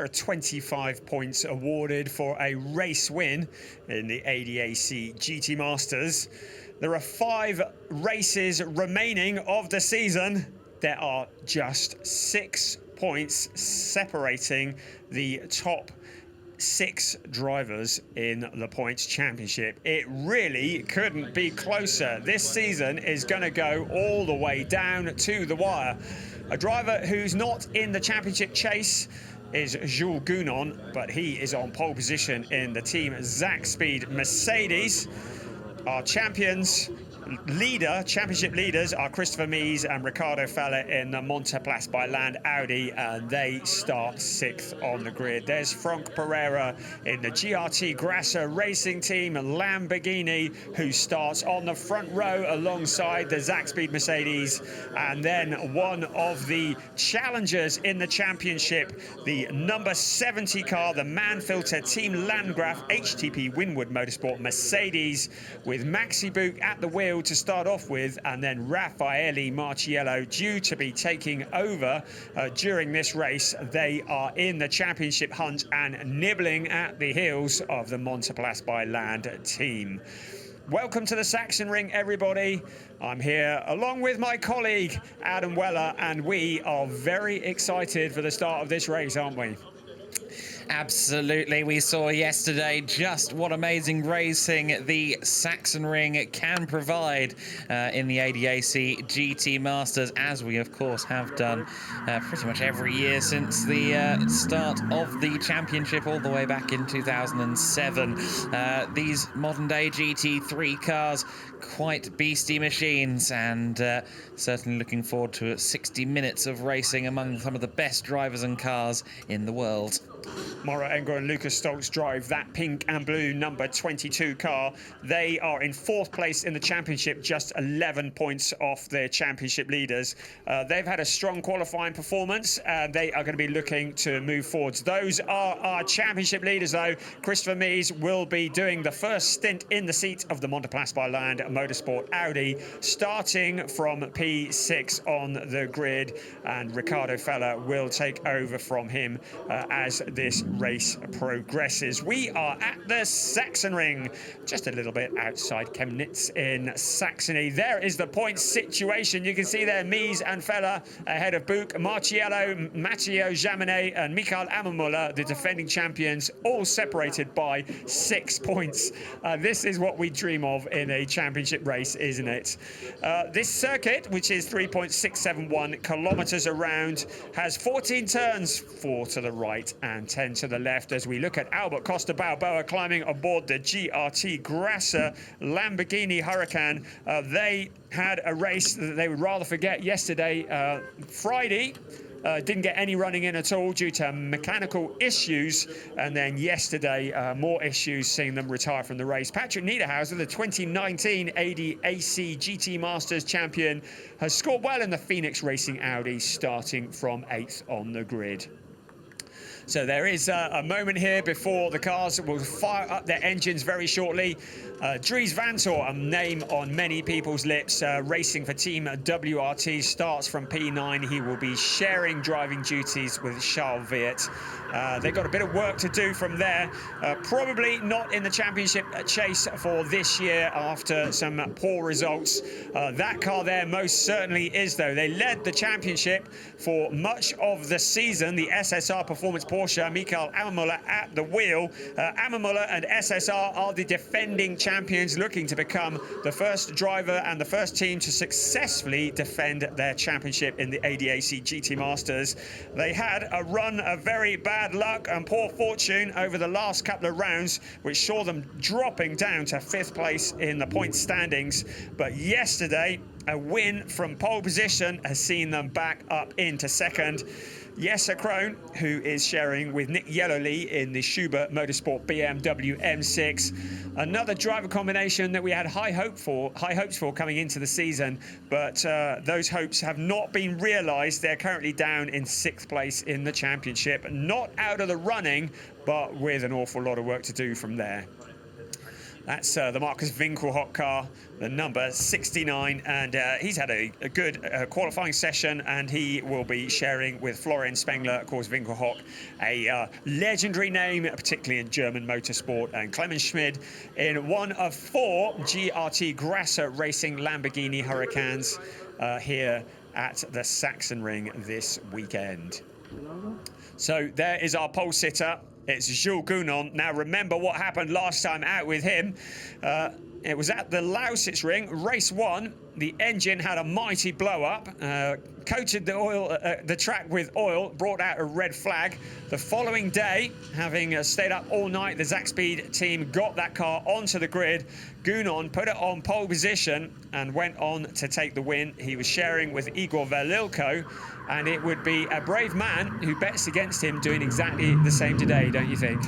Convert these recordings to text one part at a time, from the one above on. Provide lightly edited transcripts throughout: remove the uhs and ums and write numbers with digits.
There are 25 points awarded for a race win in the ADAC GT Masters. There are 5 races remaining of the season. There are just 6 points separating the top 6 drivers in the points championship. It really couldn't be closer. This season is going to go all the way down to the wire. A driver who's not in the championship chase is Jules Gounon, but he is on pole position in the team Zach Speed Mercedes. Our championship leaders are Christopher Mies and Ricardo Falla in the Monteplas by Land Audi, and they start 6th on the grid. There's Frank Pereira in the GRT Grasser Racing Team Lamborghini, who starts on the front row alongside the Zach Speed Mercedes. And then one of the challengers in the championship, the number 70 car, the Manfilter Team Landgraf HTP Winwood Motorsport Mercedes, with Maxi Book at the wheel to start off with, and then Raffaele Marciello due to be taking over during this race. They are in the championship hunt and nibbling at the heels of the Monteplas by Land team. Welcome to the Sachsenring, everybody. I'm here along with my colleague Adam Weller, and we are very excited for the start of this race, aren't we? Absolutely. We saw yesterday just what amazing racing the Sachsenring can provide in the ADAC GT Masters, as we of course have done pretty much every year since the start of the championship all the way back in 2007. These modern day GT3 cars, quite beastie machines, and certainly looking forward to 60 minutes of racing among some of the best drivers and cars in the world. Mauro Engel and Lucas Stoltz drive that pink and blue number 22 car. They are in 4th place in the championship, just 11 points off their championship leaders. They've had a strong qualifying performance, and they are going to be looking to move forwards. Those are our championship leaders, though. Christopher Mies will be doing the first stint in the seat of the Monteplas by Land Motorsport Audi, starting from P6 on the grid, and Ricardo Falla will take over from him as this race progresses. We are at the Sachsenring, just a little bit outside Chemnitz in Saxony. There is the points situation. You can see there Mies and Falla ahead of Buch, Marciello, Matteo Jaminet and Michael Ammermuller, the defending champions, all separated by 6 points. This is what we dream of in a championship race, isn't it? This circuit, which is 3.671 kilometers around, has 14 turns, 4 to the right and 10 to the left, as we look at Albert Costa Balboa climbing aboard the GRT Grasser Lamborghini Huracan. They had a race that they would rather forget yesterday. Friday didn't get any running in at all due to mechanical issues, and then yesterday more issues, seeing them retire from the race. Patrick Niederhauser, the 2019 ADAC GT Masters champion, has scored well in the Phoenix Racing Audi, starting from 8th on the grid. So there is a moment here before the cars will fire up their engines very shortly. Dries Vanthoor, a name on many people's lips, racing for Team WRT, starts from P9. He will be sharing driving duties with Charles Viet. They've got a bit of work to do from there. Probably not in the championship chase for this year after some poor results. That car there most certainly is, though. They led the championship for much of the season. The SSR Performance Porsche, Michael Ammermuller at the wheel. Ammermuller and SSR are the defending champions, looking to become the first driver and the first team to successfully defend their championship in the ADAC GT Masters. They had a run of very bad luck and poor fortune over the last couple of rounds, which saw them dropping down to 5th place in the point standings. But yesterday, a win from pole position has seen them back up into 2nd. Jesse Krohn, who is sharing with Nick Yellowly in the Schubert Motorsport BMW M6. Another driver combination that we had high hopes for coming into the season, but those hopes have not been realised. They're currently down in 6th place in the championship. Not out of the running, but with an awful lot of work to do from there. That's the Marcus Winkelhock car, the number 69, and he's had a good qualifying session, and he will be sharing with Florian Spengler, of course, Winkelhock, a legendary name, particularly in German motorsport, and Clemens Schmid in one of 4 GRT Grasser Racing Lamborghini Hurricanes here at the Sachsenring this weekend. So there is our pole sitter. It's Jules Gounon. Now remember what happened last time out with him. It was at the Lausitz Ring, race 1. The engine had a mighty blow up, coated the track with oil, brought out a red flag. The following day, having stayed up all night, the Zakspeed team got that car onto the grid. Gounon put it on pole position and went on to take the win. He was sharing with Igor Velilko, and it would be a brave man who bets against him doing exactly the same today, don't you think?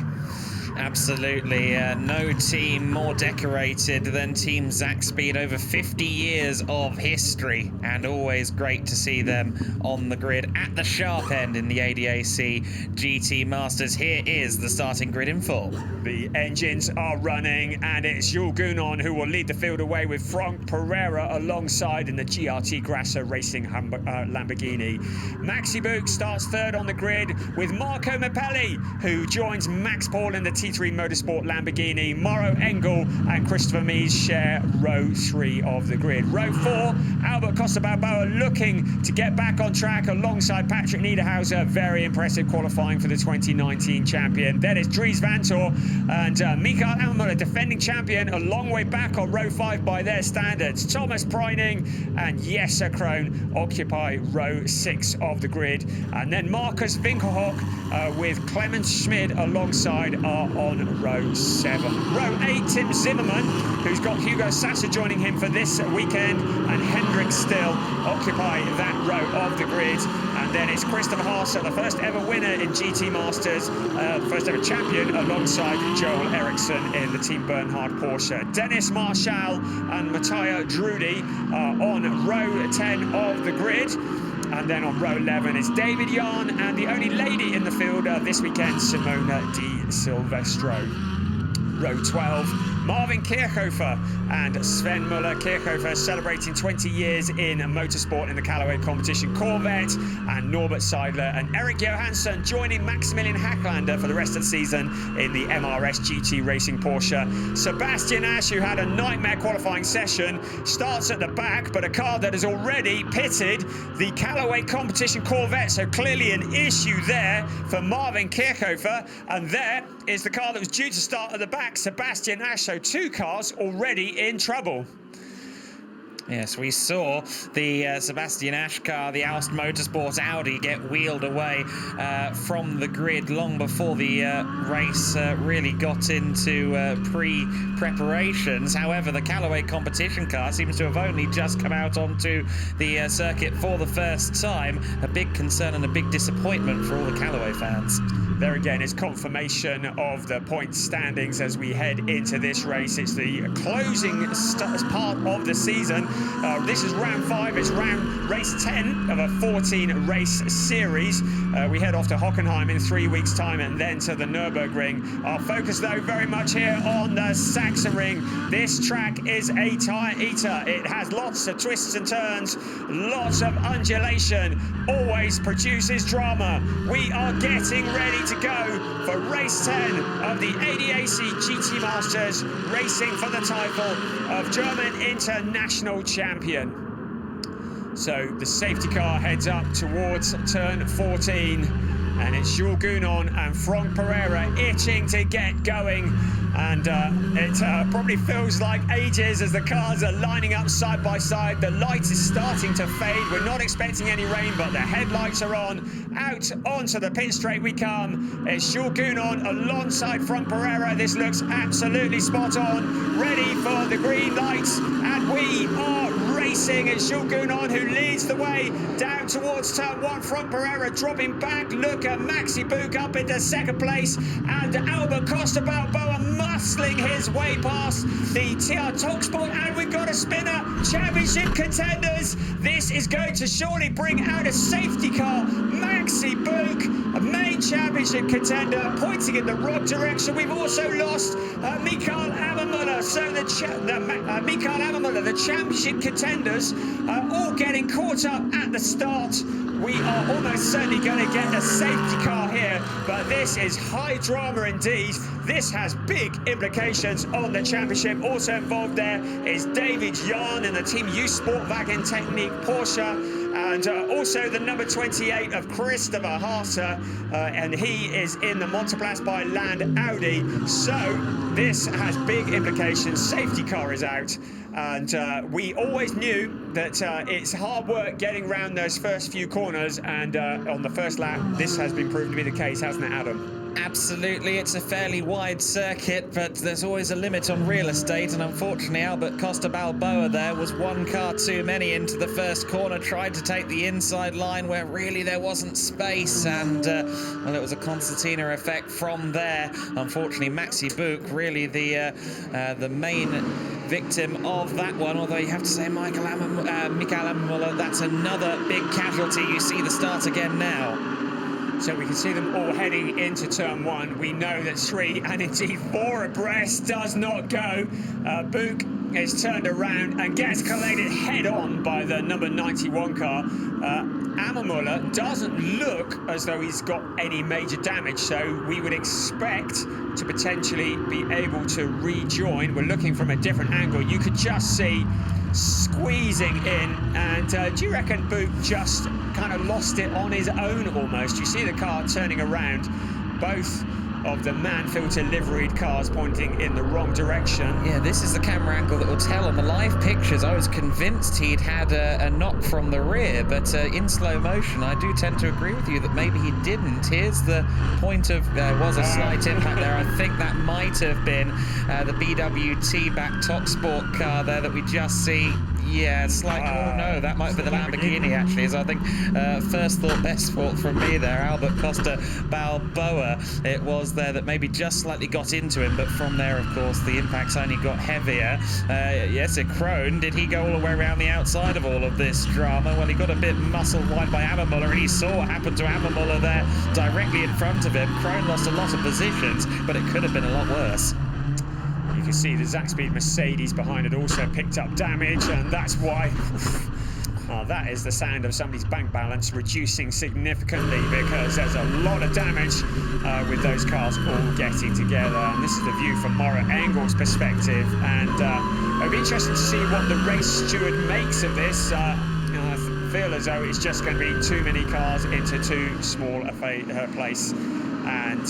Absolutely. No team more decorated than Team Zakspeed. Over 50 years of history, and always great to see them on the grid at the sharp end in the ADAC GT Masters. Here is the starting grid in full. The engines are running, and it's Jules Gounon who will lead the field away with Frank Pereira alongside in the GRT Grasser Racing Lamborghini. Maxi Buch starts third on the grid with Marco Mapelli, who joins Max Paul in the T3 Motorsport Lamborghini. Mauro Engel and Christopher Mies share row 3 of the grid. Row 4, Albert Costa Balboa looking to get back on track alongside Patrick Niederhauser. Very impressive qualifying for the 2019 champion. Then it's Dries Vanthoor and Mikael Almüller, defending champion, a long way back on row 5 by their standards. Thomas Preining and Jesse Krohn occupy row 6 of the grid. And then Marcus Winkelhock with Clemens Schmid alongside are on row 7. Row 8, Tim Zimmerman, who's got Hugo Sasser joining him for this weekend, and Hendrik Still occupy that row of the grid. And then it's Christopher Haase, the first ever winner in GT Masters, first ever champion, alongside Joel Eriksson in the Team Bernhard Porsche. Dennis Marshall and Matteo Drudi are on row 10 of the grid. And then on row 11 is David Yarn, and the only lady in the field this weekend, Simona Di Silvestro. Row 12, Marvin Kirchhofer and Sven Muller. Kirchhofer celebrating 20 years in motorsport in the Callaway competition Corvette, and Norbert Seidler and Eric Johansson joining Maximilian Hacklander for the rest of the season in the MRS GT Racing Porsche. Sebastian Asch, who had a nightmare qualifying session, starts at the back, but a car that has already pitted the Callaway competition Corvette, so clearly an issue there for Marvin Kirchhofer. And there is the car that was due to start at the back, Sebastian Asch, so 2 cars already in trouble. Yes, we saw the Sebastian Asch car, the Aust Motorsports Audi, get wheeled away from the grid long before the race really got into pre-preparations. However, the Callaway competition car seems to have only just come out onto the circuit for the first time. A big concern and a big disappointment for all the Callaway fans. There again is confirmation of the point standings as we head into this race. It's the closing part of the season. This is round 5. It's race 10 of a 14 race series. We head off to Hockenheim in 3 weeks' time, and then to the Nürburgring. Our focus, though, very much here on the Sachsenring. This track is a tire eater. It has lots of twists and turns, lots of undulation, always produces drama. We are getting ready to go for race 10 of the ADAC GT Masters, racing for the title of German International Champion. So the safety car heads up towards turn 14, and it's Jules Gounon and Frank Pereira itching to get going. And it probably feels like ages as the cars are lining up side by side. The light is starting to fade. We're not expecting any rain, but the headlights are on. Out onto the pit straight we come. It's Jules Gounon alongside Frank Pereira. This looks absolutely spot on. Ready for the green lights, and we are racing. racing. It's Jules Gounon who leads the way down towards turn 1. From Pereira dropping back. Look at Maxi Buch up into second place, and Albert Costa Balboa muscling his way past the TR Talksport, and we've got a spinner. Championship contenders. This is going to surely bring out a safety car. Maxi Buch, a main championship contender, pointing in the wrong direction. We've also lost Mikael Ammermuller. So Mikael Ammermuller, the championship contenders, all getting caught up at the start. We are almost certainly going to get a safety car here, but this is high drama indeed. This has big implications on the championship. Also involved there is David Jahn in the Team Sportwagen Technique Porsche, and also the number 28 of Christopher Harter, and he is in the Monteplas by Land Audi. So this has big implications. Safety car is out, and we always knew that it's hard work getting around those first few corners, and on the first lap this has been proven to be the case, hasn't it, Adam? Absolutely, it's a fairly wide circuit, but there's always a limit on real estate, and unfortunately Albert Costa Balboa there was one car too many into the first corner, tried to take the inside line where really there wasn't space, and well, it was a concertina effect from there. Unfortunately, Maxi Buch really the main victim of that one, although you have to say Mikael Ammermuller, that's another big casualty. You see the start again now. So we can see them all heading into turn 1. We know that 3 and indeed 4 abreast does not go. Buch is turned around and gets collated head on by the number 91 car. Ammermuller doesn't look as though he's got any major damage, so we would expect to potentially be able to rejoin. We're looking from a different angle. You could just see squeezing in, and do you reckon Buch just kind of lost it on his own almost? You see the car turning around, both of the man-filter liveried cars pointing in the wrong direction. Yeah, this is the camera angle that will tell. On the live pictures, I was convinced he'd had a knock from the rear, but in slow motion, I do tend to agree with you that maybe he didn't. Here's the point of, there was a slight impact there. I think that might have been the BWT back top sport car there that we just see. Yeah, slight. Oh no, that might be the Lamborghini actually. So I think first thought, best thought from me there. Albert Costa Balboa, it was there that maybe just slightly got into him, but from there, of course, the impacts only got heavier. Yes, Krohn, did he go all the way around the outside of all of this drama? Well, he got a bit muscled wide by Ammermuller, and he saw what happened to Ammermuller there directly in front of him. Krohn lost a lot of positions, but it could have been a lot worse. You can see the Zaxby's Mercedes behind it also picked up damage, and that's why that is the sound of somebody's bank balance reducing significantly, because there's a lot of damage with those cars all getting together. And this is the view from Mauro Engel's perspective, and it'll be interesting to see what the race steward makes of this. I feel as though it's just going to be too many cars into too small a place, and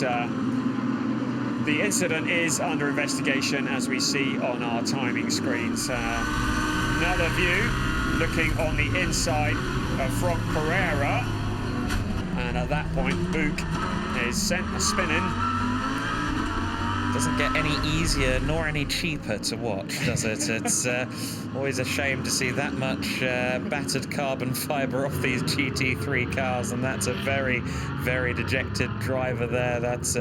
the incident is under investigation, as we see on our timing screens. Another view looking on the inside from Pereira, and at that point Buch is sent spinning. Doesn't get any easier nor any cheaper to watch, does it? It's always a shame to see that much battered carbon fibre off these GT3 cars, and that's a very, very dejected driver there. That's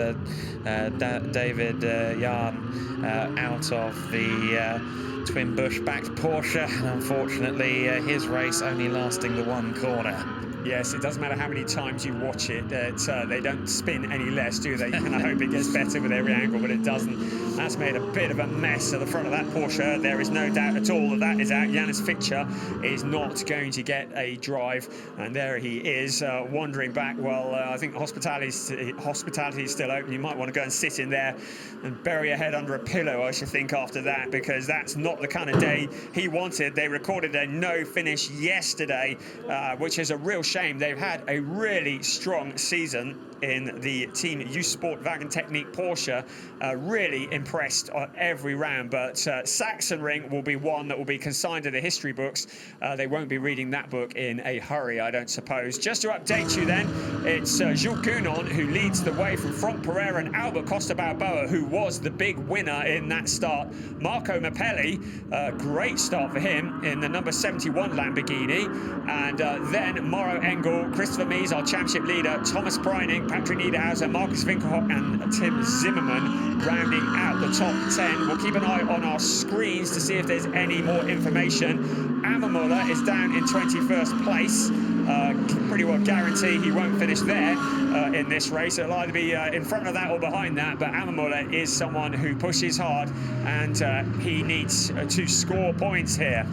David Jahn out of the twin Busch-backed Porsche, and unfortunately his race only lasting the one corner. Yes, it doesn't matter how many times you watch it, they don't spin any less, do they? And I hope it gets better with every angle, but it doesn't. That's made a bit of a mess at the front of that Porsche. There is no doubt at all that that is out. Janis Fitcher is not going to get a drive, and there he is, wandering back. Well, I think hospitality is still open. You might want to go and sit in there and bury your head under a pillow, I should think, after that, because that's not the kind of day he wanted. They recorded a no finish yesterday, which is a real shame. They've had a really strong season in the Team Sportwagen Technique Porsche, really impressed on every round, but Sachsenring will be one that will be consigned to the history books. They won't be reading that book in a hurry, I don't suppose. Just to update you then, it's Jules Gounon who leads the way from Franck Pereira and Albert Costa Balboa, who was the big winner in that start. Marco Mappelli Great start for him in the number 71 Lamborghini. And then Mauro Engel, Christopher Mies, our championship leader, Thomas Preining, Patrick Niederhauser, Marcus Winkelhock and Tim Zimmerman rounding out the top 10. We'll keep an eye on our screens to see if there's any more information. Ammermuller is down in 21st place. Pretty well guarantee he won't finish there in this race. It'll either be in front of that or behind that, but Ammermuller is someone who pushes hard, and he needs to score points here.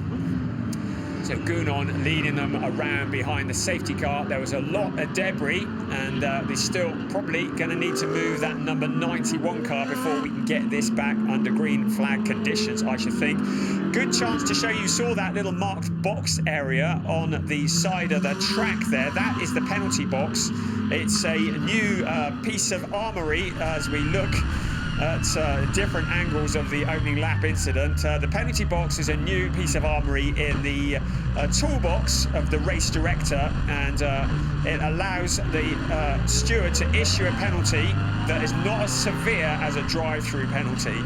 So Gunon leading them around behind the safety car. There was a lot of debris, and they're still probably going to need to move that number 91 car before we can get this back under green flag conditions, I should think. Good chance to show you saw that little marked box area on the side of the track there. That is the penalty box. It's a new piece of armoury as we look at different angles of the opening lap incident. The penalty box is a new piece of armoury in the toolbox of the race director, and it allows the steward to issue a penalty that is not as severe as a drive-through penalty.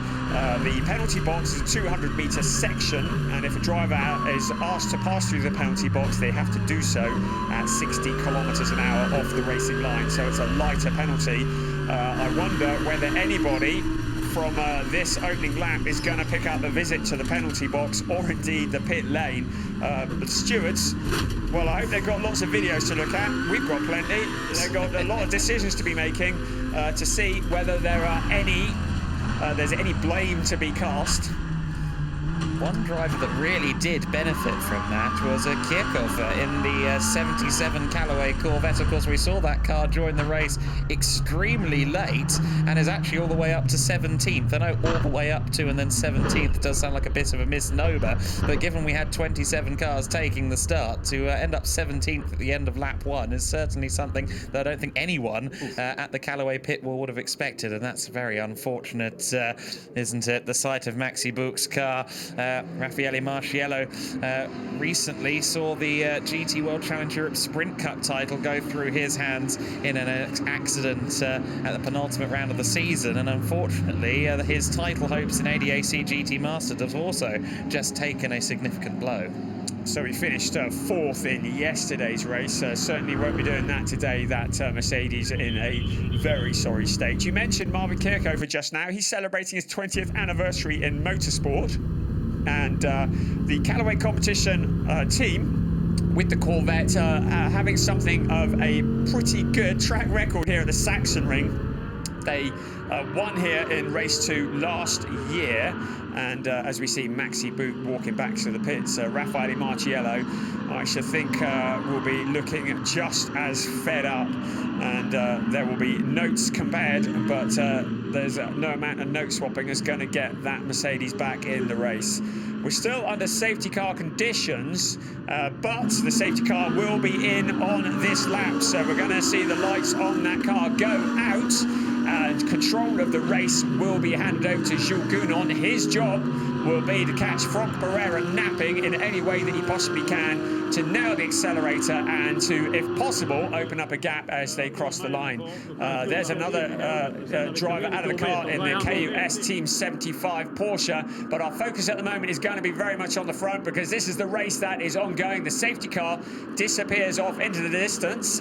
The penalty box is a 200-metre section, and if a driver is asked to pass through the penalty box, they have to do so at 60 kilometres an hour off the racing line, so it's a lighter penalty. I wonder whether anybody from this opening lap is going to pick up a visit to the penalty box or indeed the pit lane. The stewards, well, I hope they've got lots of videos to look at. We've got plenty. They've got a lot of decisions to be making to see whether there are there's any blame to be cast. One driver that really did benefit from that was Kierkofer in the 77 Callaway Corvette. Of course, we saw that car join the race extremely late and is actually all the way up to 17th. I know all the way up to and then 17th does sound like a bit of a misnomer, but given we had 27 cars taking the start, to end up 17th at the end of lap 1 is certainly something that I don't think anyone at the Callaway pit wall would have expected, and that's very unfortunate, isn't it? The sight of Maxi Buch's car. Raffaele Marciello recently saw the GT World Challenge Europe Sprint Cup title go through his hands in an accident at the penultimate round of the season, and unfortunately his title hopes in ADAC GT Masters have also just taken a significant blow. So he finished 4th in yesterday's race. Certainly won't be doing that today. That Mercedes in a very sorry state. You mentioned Marvin Kierkofer just now. He's celebrating his 20th anniversary in motorsport. And the Callaway competition team with the Corvette having something of a pretty good track record here at the Sachsenring. They won here in race 2 last year, and as we see Maxi Buch walking back to the pits, Raffaele Marciello, I should think will be looking just as fed up, and there will be notes compared, but there's no amount of note swapping that's going to get that Mercedes back in the race. We're still under safety car conditions, but the safety car will be in on this lap, so we're going to see the lights on that car go out, and control of the race will be handed over to Jules Gunon. His job will be to catch Franck Pereira napping in any way that he possibly can, to nail the accelerator and to, if possible, open up a gap as they cross the line. There's another driver out of the car in the KUS Team 75 Porsche, but our focus at the moment is going to be very much on the front, because this is the race that is ongoing. The safety car disappears off into the distance.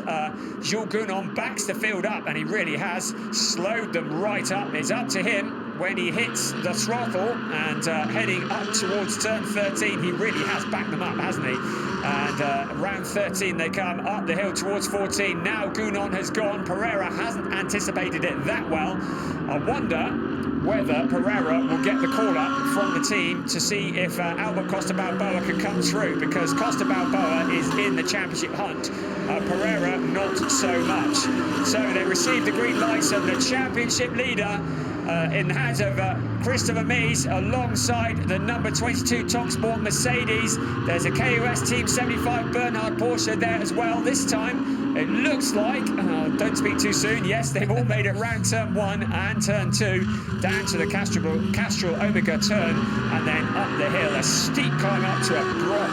Jules Gunon backs the field up, and he really has slowed them right up. It's up to him when he hits the throttle, and heading up towards turn 13, he really has backed them up, hasn't he? And around 13 they come up the hill towards 14. Now Gunon has gone. Pereira hasn't anticipated it that well. I wonder whether Pereira will get the call up from the team to see if Albert Costa Balboa can come through, because Costa Balboa is in the championship hunt. Pereira not so much. So they received the green lights, and the championship leader in the hands of Christopher Mies alongside the number 22 Top Sport Mercedes. There's a KUS Team 75 Bernhard Porsche there as well. This time it looks like, don't speak too soon, yes, they've all made it round turn 1 and turn 2 down to the Castrol Omega turn, and then up the hill, a steep climb up to a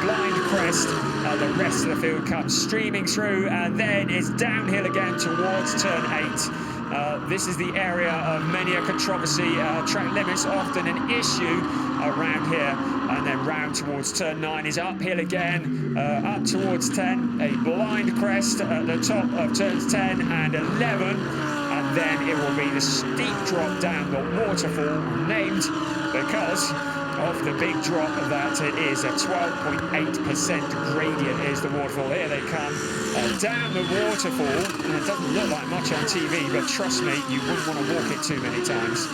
blind crest. The rest of the field comes streaming through, and then it's downhill again towards turn 8. This is the area of many a controversy. Track limits often an issue around here. and then round towards turn 9 is uphill again, up towards 10, a blind crest at the top of turns 10 and 11, and then it will be the steep drop down the waterfall, named because of the big drop that it is. A 12.8% gradient is the waterfall. Here they come down the waterfall, and it doesn't look like much on TV, but trust me, you wouldn't want to walk it too many times.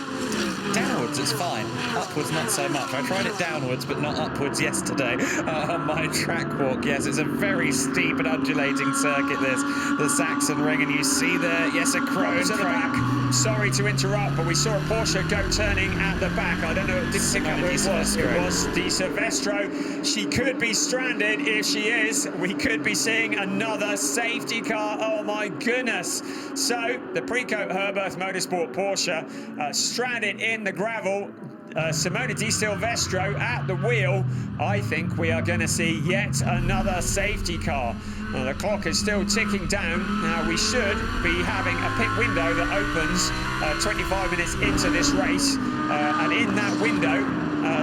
Downwards it's fine, upwards not so much. I tried it downwards but not upwards yesterday on my track walk. Yes, it's a very steep and undulating circuit, this, the Sachsenring, and you see there, yes, a crow to the back. Sorry to interrupt, but we saw a Porsche go turning at the back. I don't know, it didn't pick up who it was. It was Di Silvestro. She could be stranded. If she is, we could be seeing another safety car. Oh my goodness. So the Precoat Herberth Motorsport Porsche stranded in the gravel. Simona Di Silvestro at the wheel. I think we are going to see yet another safety car. The clock is still ticking down. Now we should be having a pit window that opens 25 minutes into this race, and in that window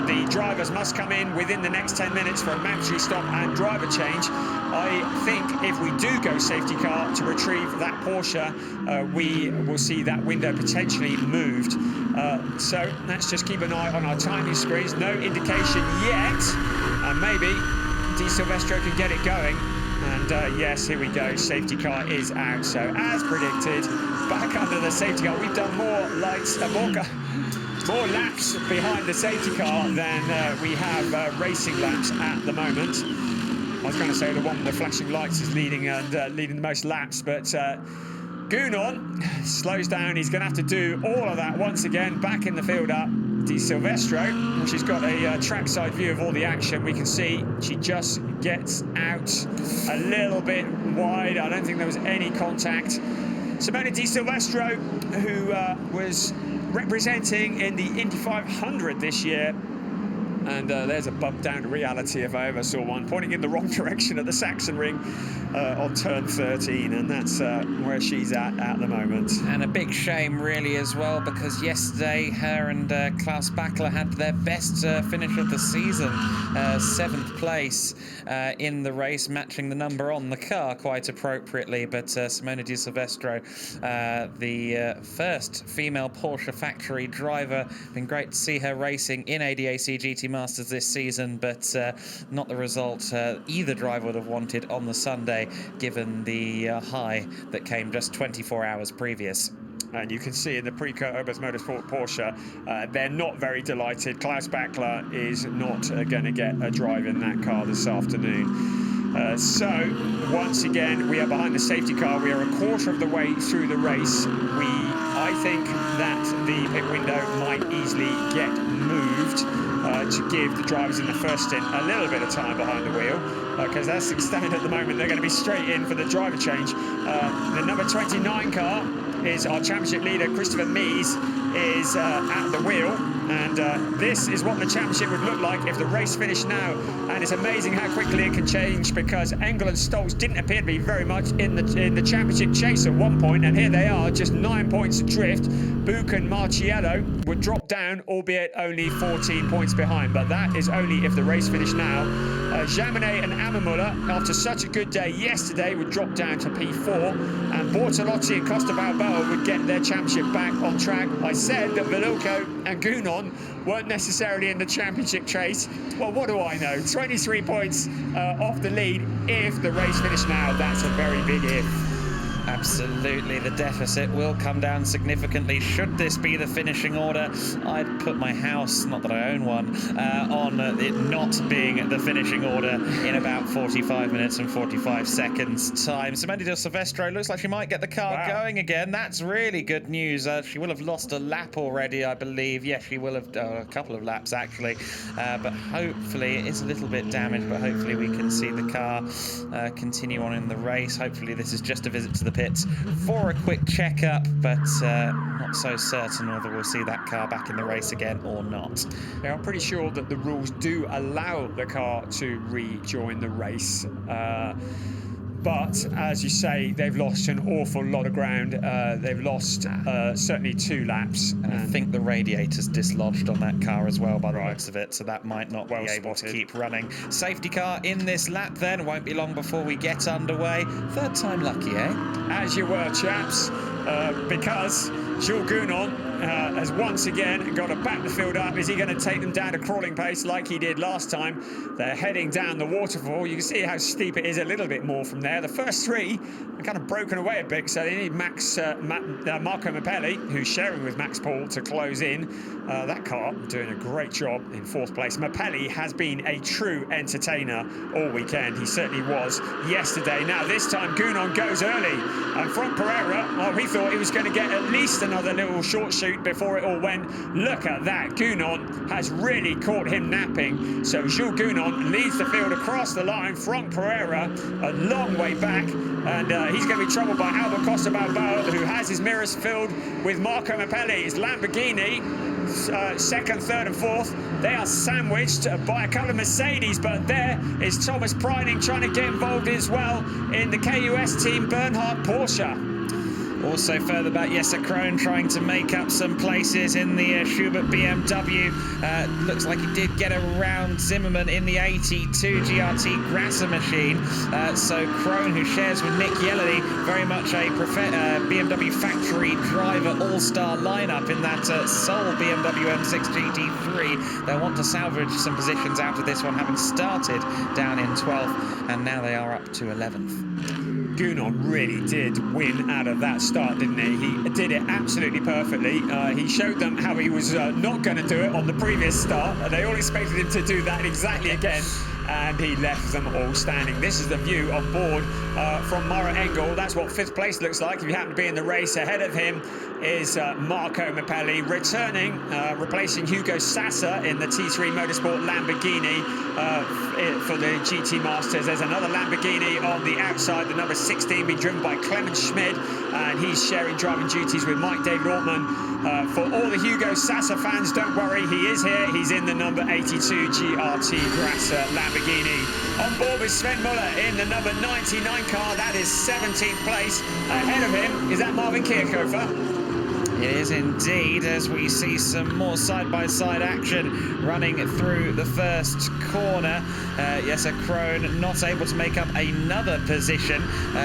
the drivers must come in within the next 10 minutes for a mandatory stop and driver change. I think if we do go safety car to retrieve that Porsche, we will see that window potentially moved. So let's just keep an eye on our timing screens. No indication yet, and maybe Di Silvestro can get it going. And yes, here we go, safety car is out. So as predicted, back under the safety car. We've done more lights, more laps behind the safety car than we have racing laps at the moment. I was going to say the one with the flashing lights is leading the most laps, but Gounon slows down. He's going to have to do all of that once again, back in the field up. Di Silvestro, she's got a trackside view of all the action. We can see she just gets out a little bit wide. I don't think there was any contact. Simona Di Silvestro, who was representing in the Indy 500 this year. And there's a bump down to reality if I ever saw one, pointing in the wrong direction at the Sachsenring on turn 13, and that's where she's at the moment. And a big shame really as well, because yesterday her and Klaus Bachler had their best finish of the season, 7th place in the race, matching the number on the car quite appropriately. But Simona Di Silvestro, the first female Porsche factory driver, been great to see her racing in ADAC GT Masters this season, but not the result either driver would have wanted on the Sunday, given the high that came just 24 hours previous. And you can see in the Precoat Herberth Motorsport Porsche, they're not very delighted. Klaus Bachler is not going to get a drive in that car this afternoon. So, once again, we are behind the safety car. We are a quarter of the way through the race. I think that the pit window might easily get moved to give the drivers in the first stint a little bit of time behind the wheel, because as things stand at the moment, they're going to be straight in for the driver change. The number 29 car is our championship leader, Christopher Mies, is at the wheel, and this is what the championship would look like if the race finished now. And it's amazing how quickly it can change, because Engel and Stoltz didn't appear to be very much in the championship chase at one point, and here they are, just 9 points adrift. Buch and Marciello would drop down, albeit only 14 points behind, but that is only if the race finished now. Jaminet and Ammermuller, after such a good day yesterday, would drop down to P4, and Bortolotti and Costa Balboa would get their championship back on track. I said that Veluco and Gounon weren't necessarily in the championship chase. Well, what do I know? 23 points off the lead if the race finished now. That's a very big if. Absolutely, the deficit will come down significantly should this be the finishing order. I'd put my house, not that I own one, on it not being the finishing order in about 45 minutes and 45 seconds time. Simona Di Silvestro looks like she might get the car going again. That's really good news. She will have lost a lap already, I believe. Yes, she will have a couple of laps actually, but hopefully it's a little bit damaged, but hopefully we can see the car continue on in the race. Hopefully this is just a visit to the pits for a quick checkup, but not so certain whether we'll see that car back in the race again or not. Yeah, I'm pretty sure that the rules do allow the car to rejoin the race. But as you say, they've lost an awful lot of ground. They've lost certainly 2 laps. And I think the radiator's dislodged on that car as well, by the looks of it, so that might not be able to keep running. Safety car in this lap then. Won't be long before we get underway. Third time lucky, eh? As you were, chaps, because Jules Gounon has once again got to back the field up. Is he going to take them down to crawling pace like he did last time? They're heading down the waterfall. You can see how steep it is a little bit more from there. The first 3 are kind of broken away a bit, so they need Marco Mappelli, who's sharing with Max Paul, to close in. That car doing a great job in 4th place. Mappelli has been a true entertainer all weekend. He certainly was yesterday. Now this time Gounon goes early, and from Pereira, well, we thought he was going to get at least another little short shoot before it all went. Look at that. Gounon has really caught him napping. So Jules Gounon leads the field across the line. Franck Pereira a long way back, and he's going to be troubled by Albert Costa Balboa, who has his mirrors filled with Marco Mappelli's Lamborghini. 2nd, 3rd and 4th, they are sandwiched by a couple of Mercedes, but there is Thomas Preining trying to get involved as well in the KUS team Bernhard Porsche. Also further back, Jesse Krohn trying to make up some places in the Schubert BMW. Looks like he did get around Zimmerman in the 82 GRT Grasser machine. So Krohn, who shares with Nick Yellerly, very much a BMW factory driver all-star lineup in that sole BMW M6 GT3. They'll want to salvage some positions out of this one, having started down in 12th, and now they are up to 11th. Gounon really did win out of that start, didn't he? He did it absolutely perfectly. He showed them how he was not going to do it on the previous start. They all expected him to do that exactly again, and he left them all standing. This is the view on board from Mara Engel. That's what 5th place looks like if you happen to be in the race. Ahead of him is Marco Mappelli, returning, replacing Hugo Sassa in the T3 Motorsport Lamborghini for the GT Masters. There's another Lamborghini on the outside, the number 16, being driven by Clement Schmid, and he's sharing driving duties with Mike David Ortman. For all the Hugo Sassa fans, don't worry, he is here. He's in the number 82 GRT Grasser Lamborghini. On board with Sven Muller in the number 99 car. That is 17th place. Ahead of him is that Marvin Kirchhofer. It is indeed, as we see some more side-by-side action running through the first corner. Jesse Krohn not able to make up another position,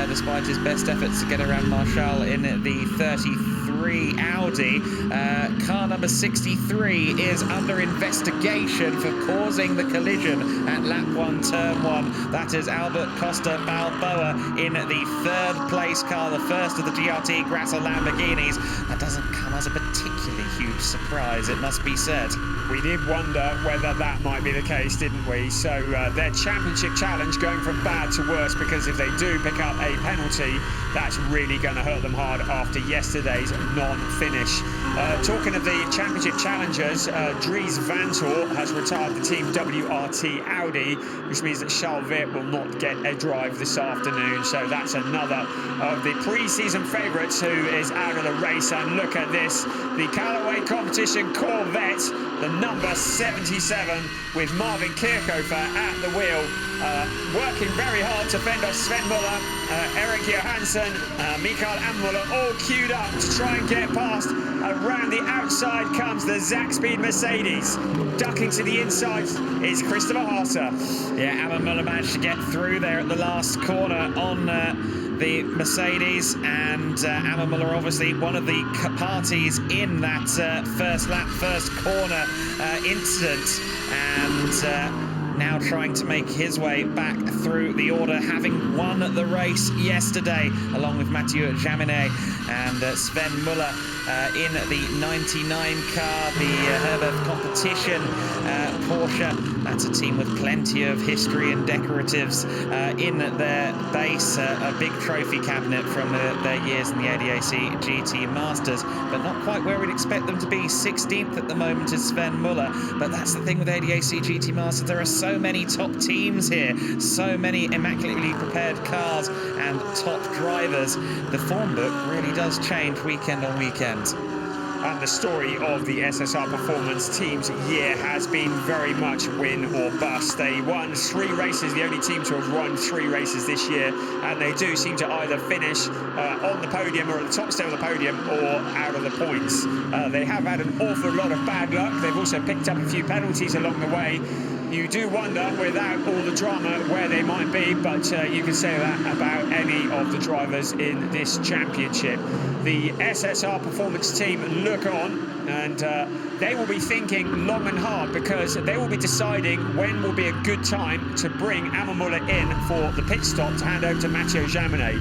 despite his best efforts to get around Marshall in the 33 Audi. Car number 63 is under investigation for causing the collision at lap 1, turn 1. That is Albert Costa Balboa in the 3rd place car, the first of the GRT Grasser Lamborghinis. That doesn't come as a particularly huge surprise, it must be said. We did wonder whether that might be the case, didn't we? So their championship challenge going from bad to worse, because if they do pick up a penalty, that's really going to hurt them hard after yesterday's non-finish. Talking of the championship challengers, Dries Vanthoor has retired the team WRT Audi, which means that Charles Wirt will not get a drive this afternoon. So that's another of the pre-season favourites who is out of the race. And look at this, the Callaway Competition Corvette, the number 77, with Marvin Kirchhofer at the wheel, working very hard to fend off Sven Muller, Eric Johansson, Mikael Ammuller, all queued up to try and get past. Around the outside comes the Zack Speed Mercedes. Ducking to the inside is Christopher Harter. Yeah, Ammuller managed to get through there at the last corner on the Mercedes, and Ammuller obviously one of the parties in that first lap, first corner incident, and now trying to make his way back through the order, having won the race yesterday along with Mathieu Jaminet and Sven Muller in the 99 car, the Herberth Competition Porsche. That's a team with plenty of history and decoratives in their base, a big trophy cabinet from their years in the ADAC GT Masters, but not quite where we'd expect them to be. 16th at the moment is Sven Muller, but that's the thing with ADAC GT Masters, there are so many top teams here, so many immaculately prepared cars and top drivers. The form book really does change weekend on weekend. And the story of the SSR Performance team's year has been very much win or bust. They won 3 races, the only team to have won 3 races this year, and they do seem to either finish on the podium or at the top step of the podium or out of the points. They have had an awful lot of bad luck. They've also picked up a few penalties along the way. You do wonder, without all the drama, where they might be, but you can say that about any of the drivers in this championship. The SSR Performance team look on, and they will be thinking long and hard, because they will be deciding when will be a good time to bring Ammermuller in for the pit stop to hand over to Matteo Jaminet.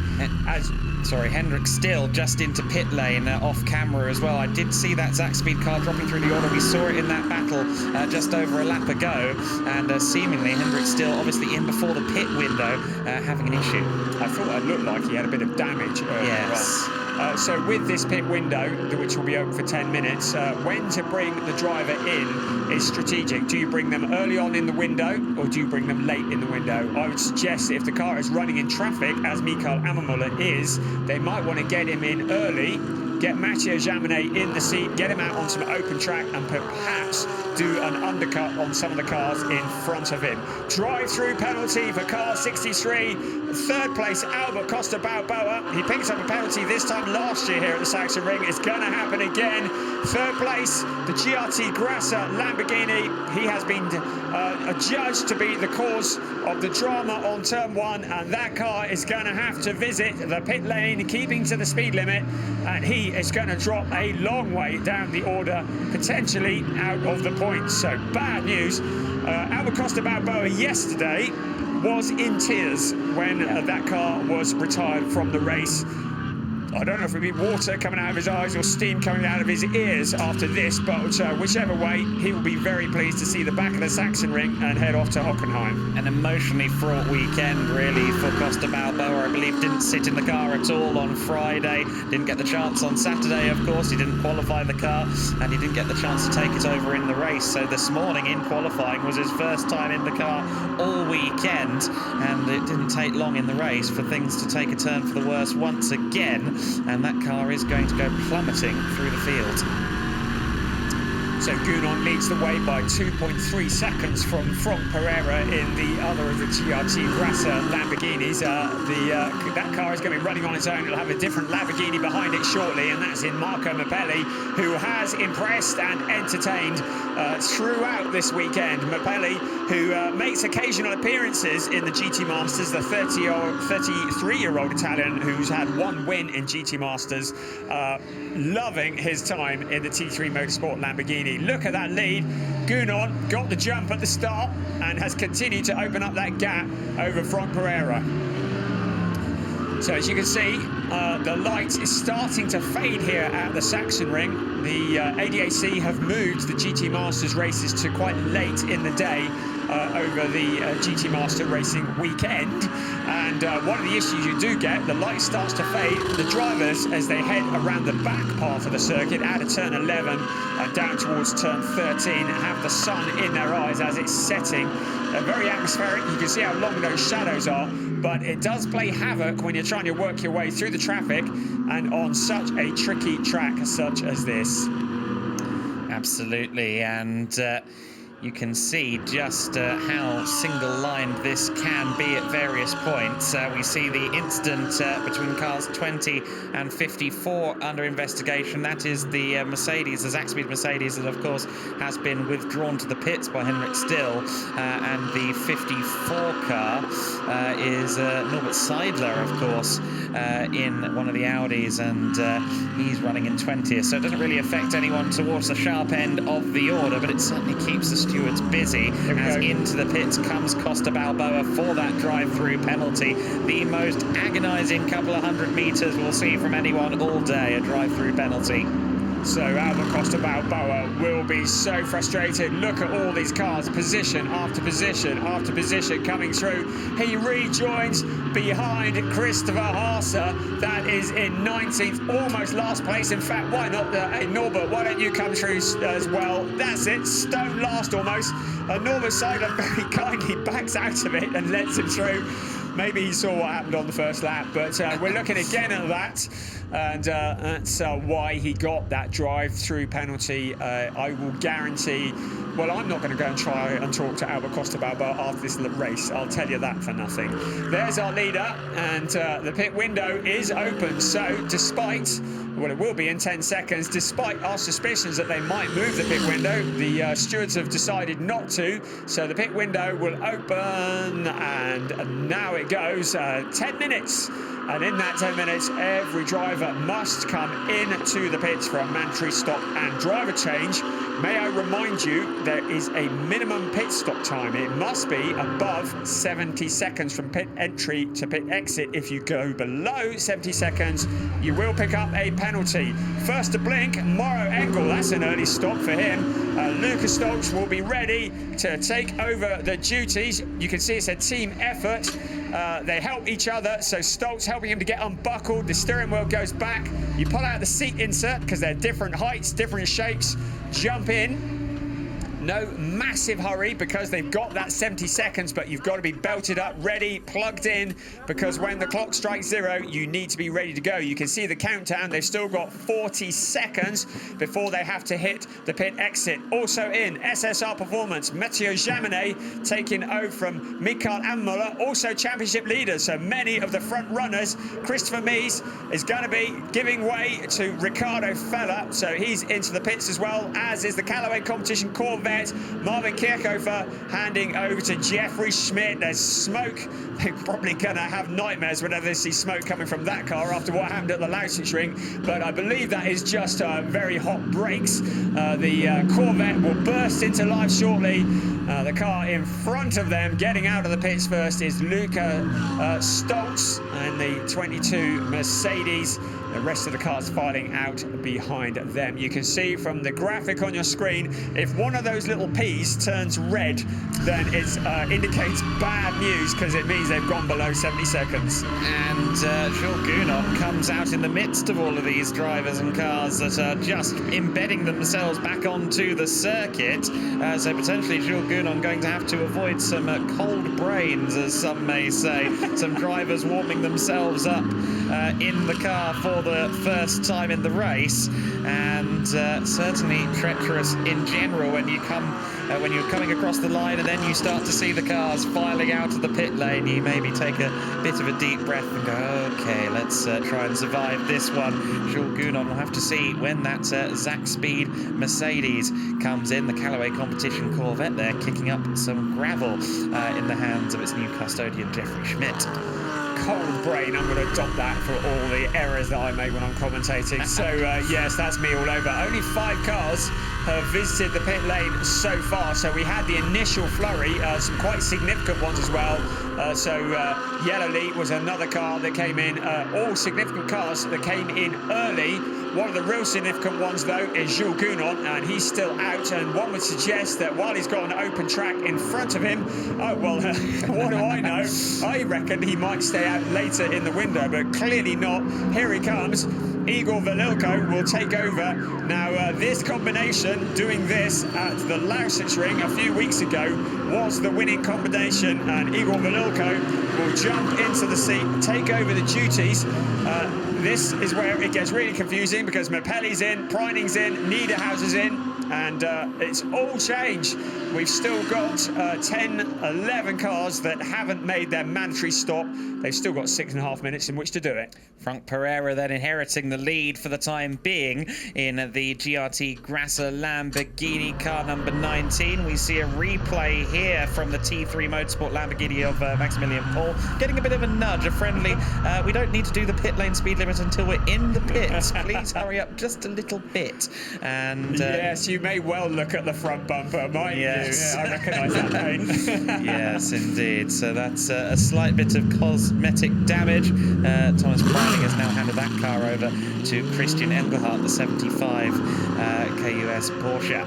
Hendrik Still just into pit lane off camera as well. I did see that Zach Speed car dropping through the order. We saw it in that battle just over a lap ago, and seemingly Hendrik Still obviously in before the pit window, having an issue. I thought it looked like he had a bit of damage earlier on. So with this pit window, which will be open for 10 minutes, when to bring the driver in is strategic. Do you bring them early on in the window, or do you bring them late in the window? I would suggest if the car is running in traffic, as Mikael Ammermuller is, they might want to get him in early, get Matteo Jaminet in the seat, get him out on some open track, and perhaps do an undercut on some of the cars in front of him. Drive-through penalty for car 63. 3rd place, Albert Costa Balboa. He picked up a penalty this time last year here at the Sachsenring. It's going to happen again. 3rd place, the GRT Grasser Lamborghini. He has been adjudged to be the cause of the drama on turn 1, and that car is going to have to visit the pit lane, keeping to the speed limit, and he is going to drop a long way down the order, potentially out of the points. So bad news. Albert Costa Balboa yesterday was in tears when that car was retired from the race. I don't know if it'll be water coming out of his eyes or steam coming out of his ears after this, but whichever way, he will be very pleased to see the back of the Sachsenring and head off to Hockenheim. An emotionally fraught weekend, really, for Costa Balboa. I believe didn't sit in the car at all on Friday, didn't get the chance on Saturday, of course. He didn't qualify the car, and he didn't get the chance to take it over in the race. So this morning in qualifying was his first time in the car all weekend, and it didn't take long in the race for things to take a turn for the worse once again. And that car is going to go plummeting through the field. So Gunon leads the way by 2.3 seconds from Franck Pereira in the other of the GRT Grasser Lamborghinis. That car is going to be running on its own. It'll have a different Lamborghini behind it shortly, and that's in Marco Mappelli, who has impressed and entertained throughout this weekend. Mappelli, who makes occasional appearances in the GT Masters, the 33-year-old Italian who's had 1 win in GT Masters, loving his time in the T3 Motorsport Lamborghini. Look at that lead. Gunon got the jump at the start and has continued to open up that gap over Franck Pereira. So as you can see, the light is starting to fade here at the Sachsenring. The ADAC have moved the GT Masters races to quite late in the day over the GT Master Racing weekend. And one of the issues you do get, the light starts to fade. The drivers, as they head around the back part of the circuit, out of turn 11 and down towards turn 13, have the sun in their eyes as it's setting. Very atmospheric. You can see how long those shadows are, but it does play havoc when you're trying to work your way through the traffic and on such a tricky track such as this. Absolutely, and you can see just how single-lined this can be at various points. We see the incident between cars 20 and 54 under investigation. That is the Mercedes, the Zach Speed Mercedes, that of course has been withdrawn to the pits by Hendrik Still, and the 54 car is Norbert Seidler, of course, in one of the Audis, and he's running in 20th. So it doesn't really affect anyone towards the sharp end of the order, but it certainly keeps the stewards busy as into the pits comes Costa Balboa for that drive-through penalty. The most agonising couple of 100 metres we'll see from anyone all day, a drive-through penalty. So Albert Costa Balboa will be so frustrated. Look at all these cars, position after position after position coming through. He rejoins behind Christopher Haase. That is in 19th, almost last place. In fact, why not? Hey, Norbert, why don't you come through as well? That's it, stone last almost. Norbert Seidler very kindly backs out of it and lets him through. Maybe he saw what happened on the first lap, but we're looking again at that, and that's why he got that drive-through penalty. I will guarantee. Well, I'm not going to go and try and talk to Albert Costa-Balba after this race. I'll tell you that for nothing. There's our leader, and the pit window is open. So despite, well, it will be in 10 seconds, despite our suspicions that they might move the pit window, the stewards have decided not to. So the pit window will open, and now it goes 10 minutes. And in that 10 minutes, every driver must come into the pits for a mandatory stop and driver change. May I remind you, there is a minimum pit stop time. It must be above 70 seconds from pit entry to pit exit. If you go below 70 seconds, you will pick up a penalty. First to blink, Mauro Engel. That's an early stop for him. Lucas Stokes will be ready to take over the duties. You can see it's a team effort. They help each other, so Stokes helping him to get unbuckled. The steering wheel goes back. You pull out the seat insert because they're different heights, different shapes. Jump in. No massive hurry because they've got that 70 seconds, but you've got to be belted up, ready, plugged in, because when the clock strikes 0, you need to be ready to go. You can see the countdown. They've still got 40 seconds before they have to hit the pit exit. Also in SSR Performance, Mathieu Jaminet taking over from Mikael Ammuller, also championship leaders. So many of the front runners. Christopher Mies is going to be giving way to Ricardo Feller, so he's into the pits as well, as is the Callaway Competition Corvette. Marvin Kirchhofer handing over to Jeffrey Schmidt. There's smoke. They're probably going to have nightmares whenever they see smoke coming from that car after what happened at the Sachsenring. But I believe that is just very hot brakes. The Corvette will burst into life shortly. The car in front of them getting out of the pits first is Luca Stoltz and the 22 Mercedes. The rest of the cars filing out behind them. You can see from the graphic on your screen, if one of those little P's turns red, then it indicates bad news, because it means they've gone below 70 seconds. And Jules Gounon comes out in the midst of all of these drivers and cars that are just embedding themselves back onto the circuit. So potentially Jules Gounon going to have to avoid some cold brains, as some may say. Some drivers warming themselves up in the car for the first time in the race, and certainly treacherous in general when you come when you're coming across the line and then you start to see the cars filing out of the pit lane. You maybe take a bit of a deep breath and go, okay, let's try and survive this one. Jules Gounon will have to see when that Zach Speed Mercedes comes in. The Callaway Competition Corvette there kicking up some gravel in the hands of its new custodian Jeffrey Schmidt. Cold brain, I'm going to adopt that for all the errors that I make when I'm commentating. So yes, that's me all over. Only 5 cars have visited the pit lane so far. So we had the initial flurry, some quite significant ones as well. Yellow Lead was another car that came in. All significant cars that came in early. One of the real significant ones, though, is Jules Gounon, and he's still out. And one would suggest that while he's got an open track in front of him, oh, well, what do I know? I reckon he might stay out later in the window, but clearly not. Here he comes. Igor Valilko will take over. Now, this combination, doing this at the Sachsenring a few weeks ago, was the winning combination, and Igor Valilko will jump into the seat, take over the duties. This is where it gets really confusing, because Mapelli's in, Preining's in, Niederhauser's in, and it's all changed. We've still got 10, 11 cars that haven't made their mandatory stop. They've still got 6.5 minutes in which to do it. Frank Pereira then inheriting the lead for the time being in the GRT Grasser Lamborghini car number 19. We see a replay here from the T3 Motorsport Lamborghini of Maximilian Paul, getting a bit of a nudge, a friendly. We don't need to do the pit lane speed limit until we're in the pits. Please hurry up just a little bit. And yes, you may well look at the front bumper, mightn't you? Yeah, I recognise that pain. Yes, indeed. So that's a slight bit of cosmetic damage. Thomas Preining has now handed that car over to Christian Engelhardt, the 75 KUS Porsche.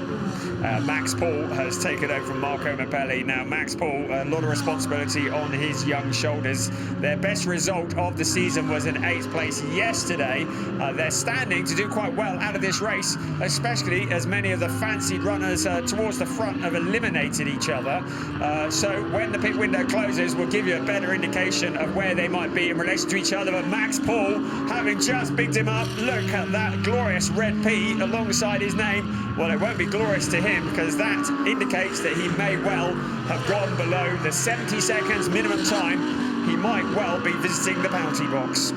Max Paul has taken over from Marco Mappelli. Now, Max Paul, a lot of responsibility on his young shoulders. Their best result of the season was in 8th place yesterday. They're standing to do quite well out of this race, especially as many of the fancied runners towards the front have eliminated each other. So when the pit window closes, we'll give you a better indication of where they might be in relation to each other. But Max Paul, having just picked him up, look at that glorious red P alongside his name. Well, it won't be glorious to him because that indicates that he may well have gone below the 70 seconds minimum time. He might well be visiting the penalty box.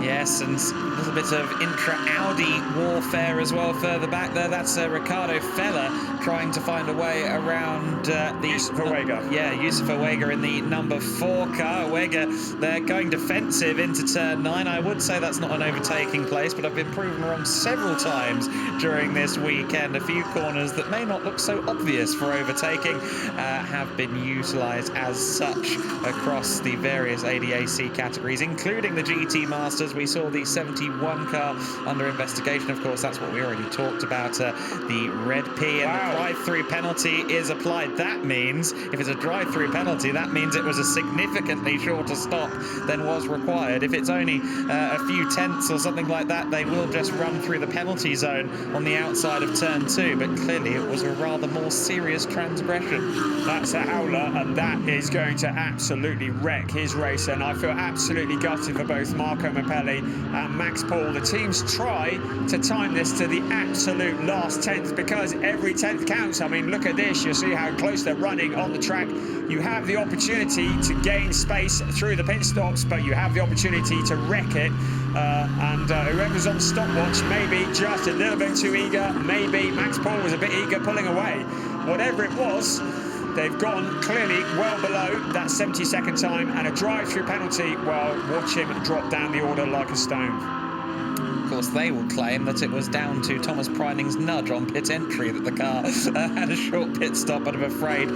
Yes, and a little bit of intra-Audi warfare as well further back there. That's Ricardo Feller trying to find a way around Yusuf Awega. Yeah, Yusuf Awega in the number 4 car. Awega, they're going defensive into turn 9. I would say that's not an overtaking place, but I've been proven wrong several times during this weekend. A few corners that may not look so obvious for overtaking have been utilised as such across the various ADAC categories, including the GT Masters. We saw the 71 car under investigation. Of course, that's what we already talked about, the red P, and the drive-through penalty is applied. That means, if it's a drive-through penalty, that means it was a significantly shorter stop than was required. If it's only a few tenths or something like that, they will just run through the penalty zone on the outside of turn 2, but clearly it was a rather more serious transgression. That's a howler, and that is going to absolutely wreck his race, and I feel absolutely gutted for both Marco Mappelli and Max Paul. The teams try to time this to the absolute last tenth because every tenth counts. I mean, look at this. You'll see how close they're running on the track. You have the opportunity to gain space through the pit stops, but you have the opportunity to wreck it. Whoever's on stopwatch may be just a little bit too eager. Maybe Max Paul was a bit eager pulling away. Whatever it was, they've gone clearly well below that 70-second time, and a drive-through penalty. Well, watch him drop down the order like a stone. Of course, they will claim that it was down to Thomas Preining's nudge on pit entry that the car had a short pit stop, but I'm afraid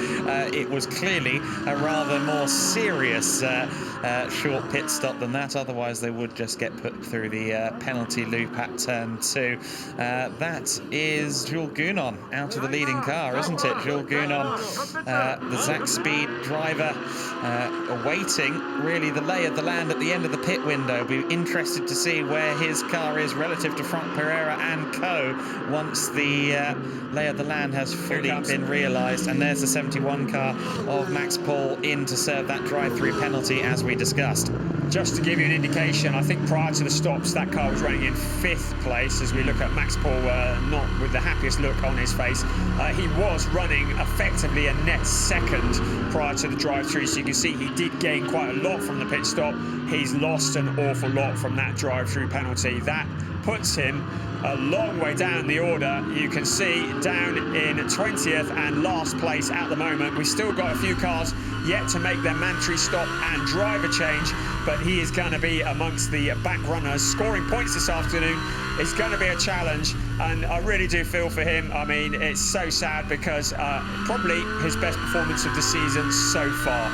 it was clearly a rather more serious short pit stop than that. Otherwise, they would just get put through the penalty loop at turn 2. That is Jules Gounon out of the leading car, isn't it? Jules Gounon, the Zach Speed driver, awaiting really the lay of the land at the end of the pit window. We'll be interested to see where his car is relative to Frank Pereira and co once the lay of the land has fully been realised. And there's the 71 car of Max Paul in to serve that drive-through penalty as we discussed. Just to give you an indication, I think prior to the stops that car was running in 5th place. As we look at Max Paul, not with the happiest look on his face, he was running effectively a net 2nd prior to the drive-through, so you can see he did gain quite a lot from the pit stop. He's lost an awful lot from that drive-through penalty. That puts him a long way down the order. You can see down in 20th and last place at the moment. We've still got a few cars yet to make their mandatory stop and driver change, but he is going to be amongst the back runners. Scoring points this afternoon is going to be a challenge, and I really do feel for him. I mean, it's so sad because probably his best performance of the season so far.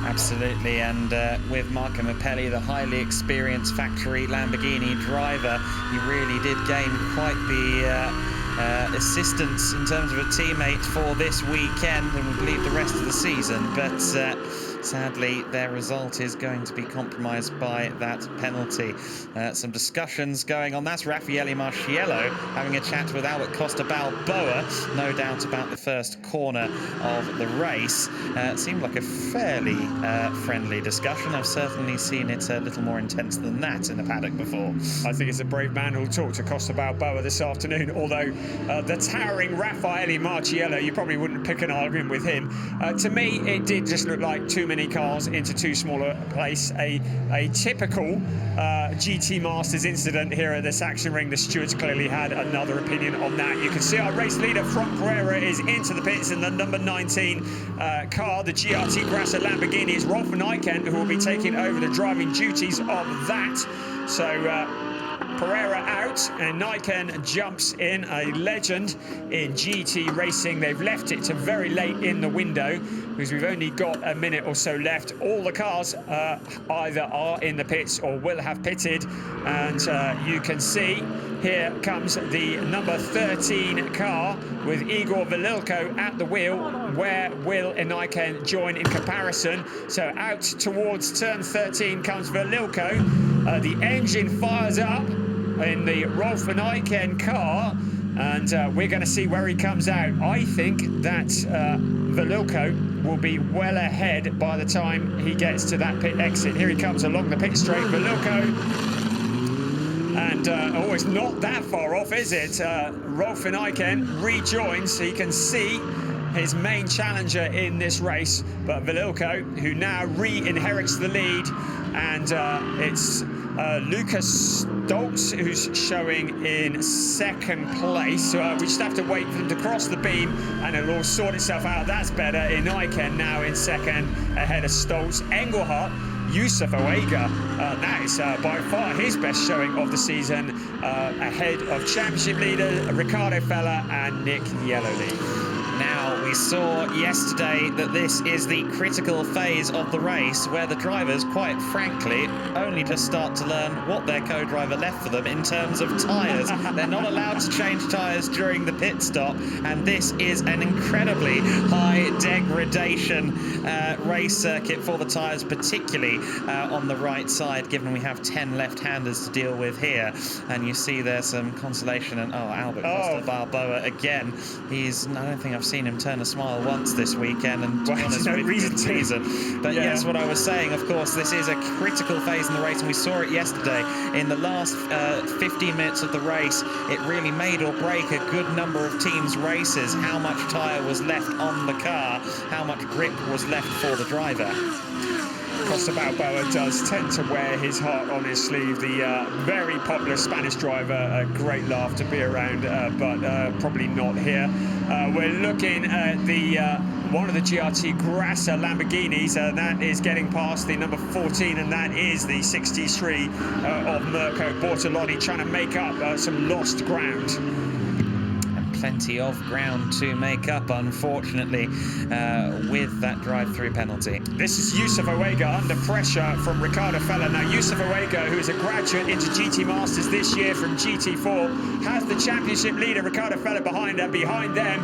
Absolutely, and with Marco Mappelli, the highly experienced factory Lamborghini driver, he really did gain quite the assistance in terms of a teammate for this weekend, and we believe the rest of the season, but sadly their result is going to be compromised by that penalty. Some discussions going on. That's Raffaele Marciello having a chat with Albert Costa Balboa, no doubt about the first corner of the race. It seemed like a fairly friendly discussion. I've certainly seen it a little more intense than that in the paddock before. I think it's a brave man who'll talk to Costa Balboa this afternoon, although the towering Raffaele Marciello, you probably wouldn't pick an argument with him. To me, it did just look like too many cars into too small a place. A typical GT Masters incident here at the Sachsenring. The stewards clearly had another opinion on that. You can see our race leader, Frank Pereira, is into the pits in the number 19 car, the GRT Grassa Lamborghini. It's Rolf van Eycken who will be taking over the driving duties of that. So Pereira out, and Niken jumps in, a legend in GT racing. They've left it to very late in the window because we've only got a minute or so left. All the cars either are in the pits or will have pitted, and you can see here comes the number 13 car with Igor Velilko at the wheel. Where will Niken join in comparison? So out towards turn 13 comes Velilko. The engine fires up in the Rolf Niken car, and we're going to see where he comes out. I think that Velilko will be well ahead by the time he gets to that pit exit. Here he comes along the pit straight, Velilko. And it's not that far off, is it? Rolf Niken rejoins, so you can see his main challenger in this race, but Velilko, who now re-inherits the lead, and it's Lucas Stoltz who's showing in second place. We just have to wait for them to cross the beam and it'll all sort itself out. That's better. Niken now in second ahead of Stoltz. Engelhardt, Yusuf Oega, that is by far his best showing of the season, ahead of championship leader Ricardo Fella and Nick Yellowleaf. Now, we saw yesterday that this is the critical phase of the race where the drivers, quite frankly, only just start to learn what their co-driver left for them in terms of tyres. They're not allowed to change tyres during the pit stop, and this is an incredibly high degradation race circuit for the tyres, particularly on the right side, given we have 10 left-handers to deal with here. And you see there's some consolation, and Albert Costa Balboa again. I don't think I've seen him turn a smile once this weekend, and to be honest, no with reason. But yes, what I was saying, of course, this is a critical phase in the race, and we saw it yesterday. In the last 15 minutes of the race, it really made or break a good number of teams' races. How much tyre was left on the car, how much grip was left for the driver. Costa Balboa does tend to wear his heart on his sleeve. The very popular Spanish driver, a great laugh to be around, but probably not here. We're looking at the one of the GRT Grassa Lamborghinis. That is getting past the number 14, and that is the 63 of Mirko Bortoloni, trying to make up some lost ground. Plenty of ground to make up, unfortunately, with that drive-through penalty. This is Yusuf Oega under pressure from Ricardo Fella. Now, Yusuf Oega, who is a graduate into GT Masters this year from GT4, has the championship leader Ricardo Fella behind her. Behind them,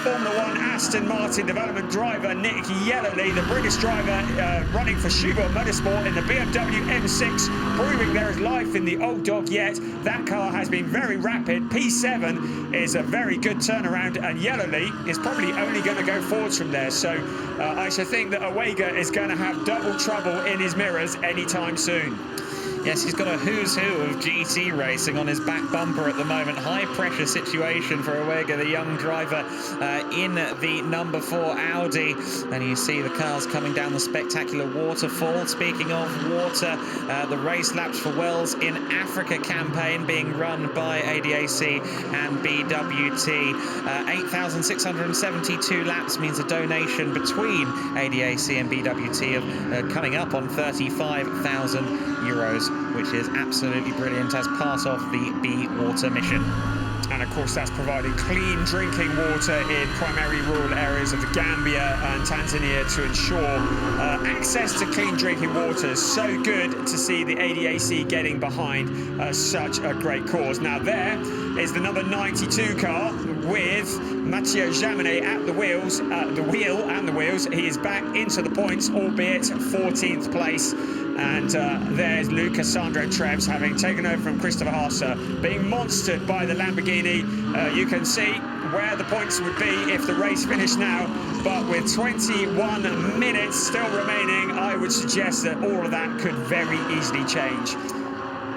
Formula 1 Aston Martin development driver Nick Yellowleaf, the British driver running for ADAC Motorsport in the BMW M6, proving there is life in the old dog yet. That car has been very rapid. P7 is a very good turnaround, and Yellowleaf is probably only going to go forwards from there. So I should think that Oega is going to have double trouble in his mirrors anytime soon. Yes, he's got a who's who of GT racing on his back bumper at the moment. High pressure situation for Oega, the young driver in the number 4 Audi. And you see the cars coming down the spectacular waterfall. Speaking of water, the race laps for Wells in Africa campaign being run by ADAC and BWT. 8,672 laps means a donation between ADAC and BWT of coming up on €35,000, which is absolutely brilliant as part of the Be Water mission. And of course, that's providing clean drinking water in primary rural areas of the Gambia and Tanzania to ensure access to clean drinking water. So good to see the ADAC getting behind such a great cause. Now, there is the number 92 car with Mathieu Jaminet at the wheel and the wheels. He is back into the points, albeit 14th place. And there's Lucas Sandro Trebs having taken over from Christopher Haase, being monstered by the Lamborghini. You can see where the points would be if the race finished now, but with 21 minutes still remaining, I would suggest that all of that could very easily change.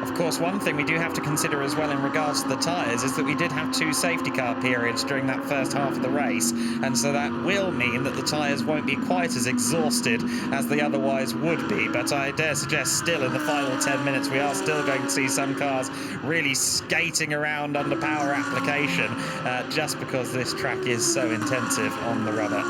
Of course, one thing we do have to consider as well in regards to the tyres is that we did have 2 safety car periods during that first half of the race, and so that will mean that the tyres won't be quite as exhausted as they otherwise would be. But I dare suggest still in the final 10 minutes we are still going to see some cars really skating around under power application, just because this track is so intensive on the rubber.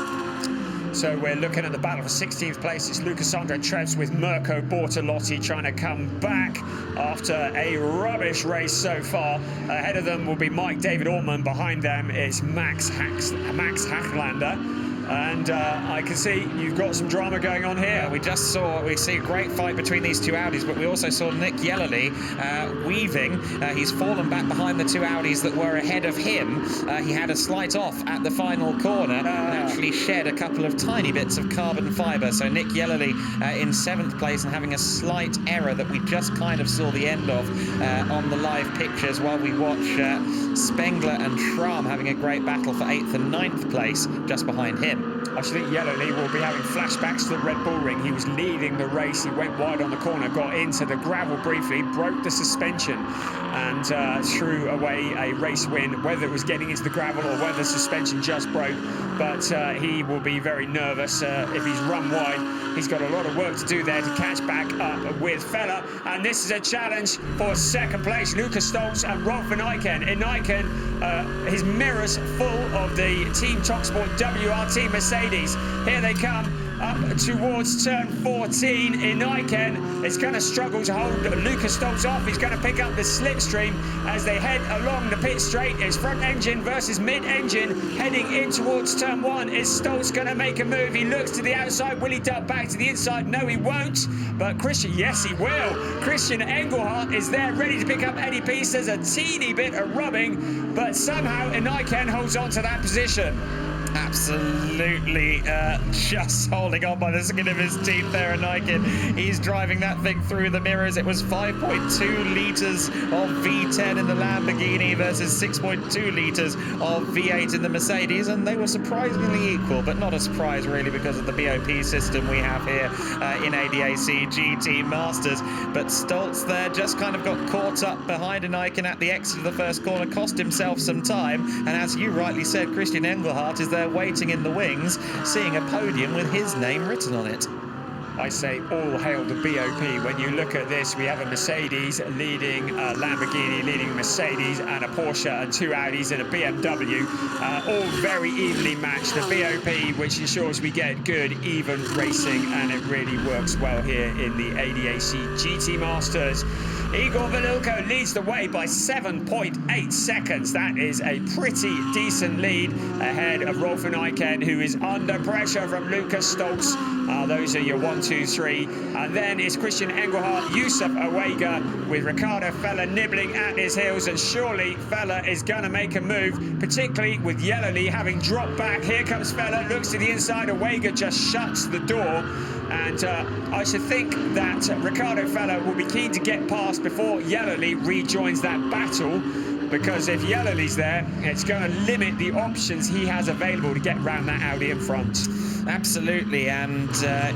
So we're looking at the battle for 16th place. It's Lucasandro Treves with Mirko Bortolotti trying to come back after a rubbish race so far. Ahead of them will be Mike David Ortman. Behind them is Max Hachlander. And I can see you've got some drama going on here. We see a great fight between these two Audis, but we also saw Nick Yellerly weaving. He's fallen back behind the two Audis that were ahead of him. He had a slight off at the final corner and actually shed a couple of tiny bits of carbon fibre. So Nick Yellerly in 7th place and having a slight error that we just kind of saw the end of on the live pictures while we watch Spengler and Schramm having a great battle for 8th and 9th place just behind him. I should think Yellowly will be having flashbacks to the Red Bull Ring. He was leading the race. He went wide on the corner, got into the gravel briefly, broke the suspension and threw away a race win, whether it was getting into the gravel or whether the suspension just broke. But he will be very nervous if he's run wide. He's got a lot of work to do there to catch back up with Feller. And this is a challenge for 2nd place. Lucas Stoltz and Rolf van Eiken. In Eiken, his mirrors full of the Team TalkSport WRT Mercedes. Here they come up towards turn 14. In Eiken is going to struggle to hold Lucas Stoltz off. He's going to pick up the slipstream as they head along the pit straight. It's front engine versus mid engine heading in towards turn 1. Is Stoltz going to make a move? He looks to the outside. Will he duck back to the inside? No, he won't. But Christian, yes, he will. Christian Engelhardt is there ready to pick up Eddie Peace. There's a teeny bit of rubbing, but somehow Eiken holds on to that position. Absolutely just holding on by the skin of his teeth there, and Eiken. He's driving that thing through the mirrors. It was 5.2 litres of V10 in the Lamborghini versus 6.2 litres of V8 in the Mercedes, and they were surprisingly equal, but not a surprise really because of the BOP system we have here in ADAC GT Masters. But Stoltz there just kind of got caught up behind an Eiken at the exit of the first corner, cost himself some time, and as you rightly said, Christian Engelhardt is there waiting in the wings, seeing a podium with his name written on it. I say all hail the BOP. When you look at this, we have a Mercedes leading a Lamborghini, leading a Mercedes and a Porsche and 2 Audis and a BMW, all very evenly matched. The BOP, which ensures we get good, even racing, and it really works well here in the ADAC GT Masters. Igor Valilko leads the way by 7.8 seconds. That is a pretty decent lead ahead of Rolf van Eiken, who is under pressure from Lucas Stoltz. Those are your 1, 2, 3. And then it's Christian Engelhardt, Yusuf Awega with Ricardo Feller nibbling at his heels. And surely Feller is going to make a move, particularly with Yellowly having dropped back. Here comes Feller, looks to the inside. Awega just shuts the door. And I should think that Ricardo Feller will be keen to get past before Yellowly rejoins that battle, because if Yellowly's there, it's going to limit the options he has available to get around that Audi in front. Absolutely, and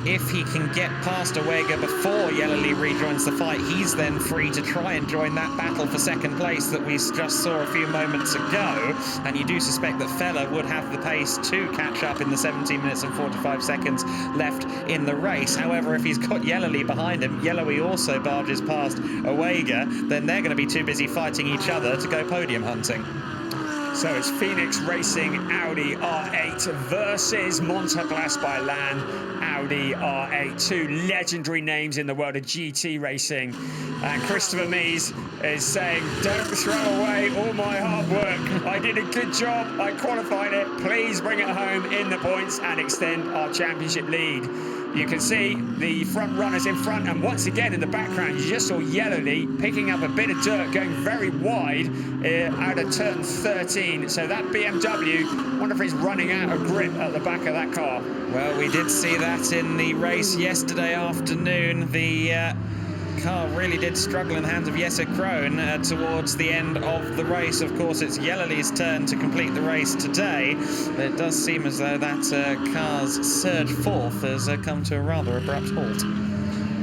if he can get past Awega before Yellowly rejoins the fight, he's then free to try and join that battle for 2nd place that we just saw a few moments ago. And you do suspect that Feller would have the pace to catch up in the 17 minutes and 45 seconds left in the race. However, if he's got Yellowly behind him, Yellowly also barges past Awega, then they're going to be too busy fighting each other to go podium hunting. So it's Phoenix Racing Audi R8 versus Montaglas by Land Audi R8. 2 legendary names in the world of GT racing. And Christopher Mees is saying, don't throw away all my hard work. I did a good job. I qualified it. Please bring it home in the points and extend our championship lead. You can see the front runners in front, and once again in the background you just saw Yellowly picking up a bit of dirt, going very wide out of turn 13. So that BMW, I wonder if it's running out of grip at the back of that car. Well, we did see that in the race yesterday afternoon. The car really did struggle in the hands of Jesse Krohn towards the end of the race. Of course, it's Yellowly's turn to complete the race today. But it does seem as though that car's surge 4th has come to a rather abrupt halt.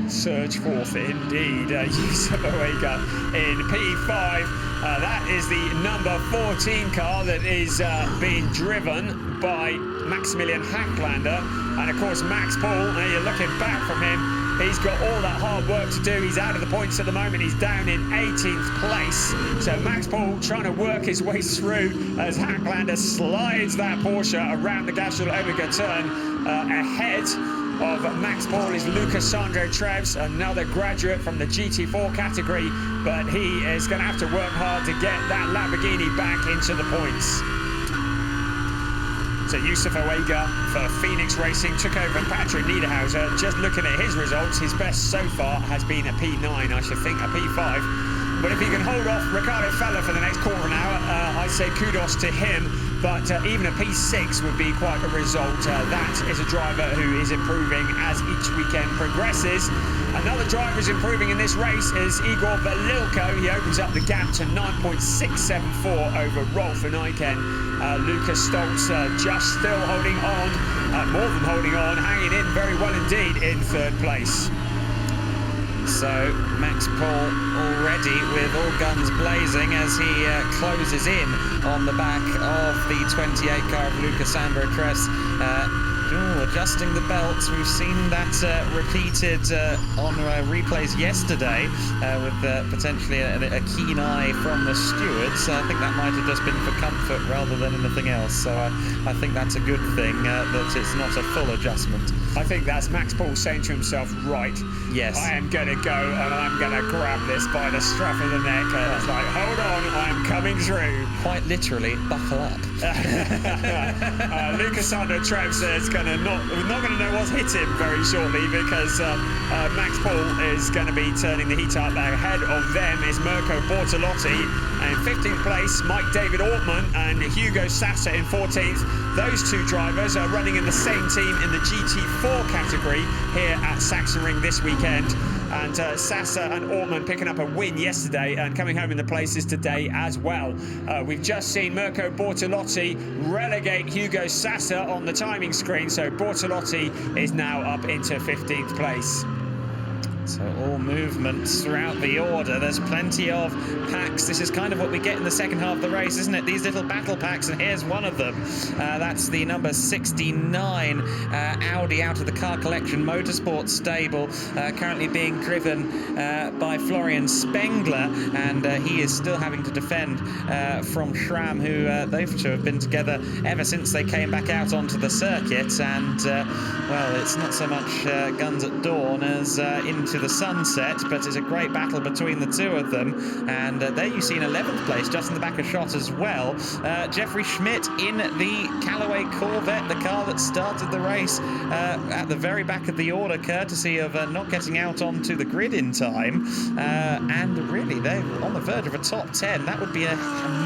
Surge 4th indeed. Yusuf Awega in P5. That is the number 14 car that is being driven by Maximilian Hachlander. And of course, Max Paul, now you're looking back from him, he's got all that hard work to do. He's out of the points at the moment. He's down in 18th place. So Max Paul trying to work his way through as Hachlander slides that Porsche around the Gashel Omega turn. Ahead of Max Paul is Lucas Sandro Treves, another graduate from the GT4 category, but he is going to have to work hard to get that Lamborghini back into the points. So Yusuf Owega for Phoenix Racing took over Patrick Niederhauser. Just looking at his results, his best so far has been a P9, I should think a P5. But if he can hold off Ricardo Feller for the next quarter of an hour, I say kudos to him. But even a P6 would be quite a result. That is a driver who is improving as each weekend progresses. Another driver who's improving in this race is Igor Velilko. He opens up the gap to 9.674 over Rolf and Eichen. Lucas Stoltz just still holding on, more than holding on, hanging in very well indeed in third place. So Max Paul already with all guns blazing as he closes in on the back of the 28 car of Lucas Sandro Treves. Adjusting the belts. We've seen that repeated on replays yesterday with potentially a keen eye from the stewards. I think that might have just been for comfort rather than anything else. So I think that's a good thing that it's not a full adjustment. I think that's Max Paul saying to himself, right, yes, I am going to go and I'm going to grab this by the scruff of the neck. And it's like, hold on, I'm coming through. Quite literally, buckle up. Lucas Sandro Treves is going to not going to know what's hit him very shortly because Max Paul is going to be turning the heat up. Ahead of them is Mirko Bortolotti, and in 15th place Mike David Ortmann and Hugo Sassa in 14th. Those two drivers are running in the same team in the GT4 category here at Sachsenring this weekend. And Sassa and Ortmann picking up a win yesterday and coming home in the places today as well. We've just seen Mirko Bortolotti relegate Hugo Sassa on the timing screen, so Bortolotti is now up into 15th place. So all movements throughout the order. There's plenty of packs. This is kind of what we get in the second half of the race, isn't it? These little battle packs, and here's one of them. That's the number 69 Audi out of the Car Collection Motorsport stable, currently being driven by Florian Spengler, and he is still having to defend from Schramm, who they've two have been together ever since they came back out onto the circuit. And well, it's not so much guns at dawn as into the sunset, but it's a great battle between the two of them. And there you see in 11th place, just in the back of shot as well, Jeffrey Schmidt in the Callaway Corvette, the car that started the race at the very back of the order, courtesy of not getting out onto the grid in time. And really, they're on the verge of a top 10. That would be an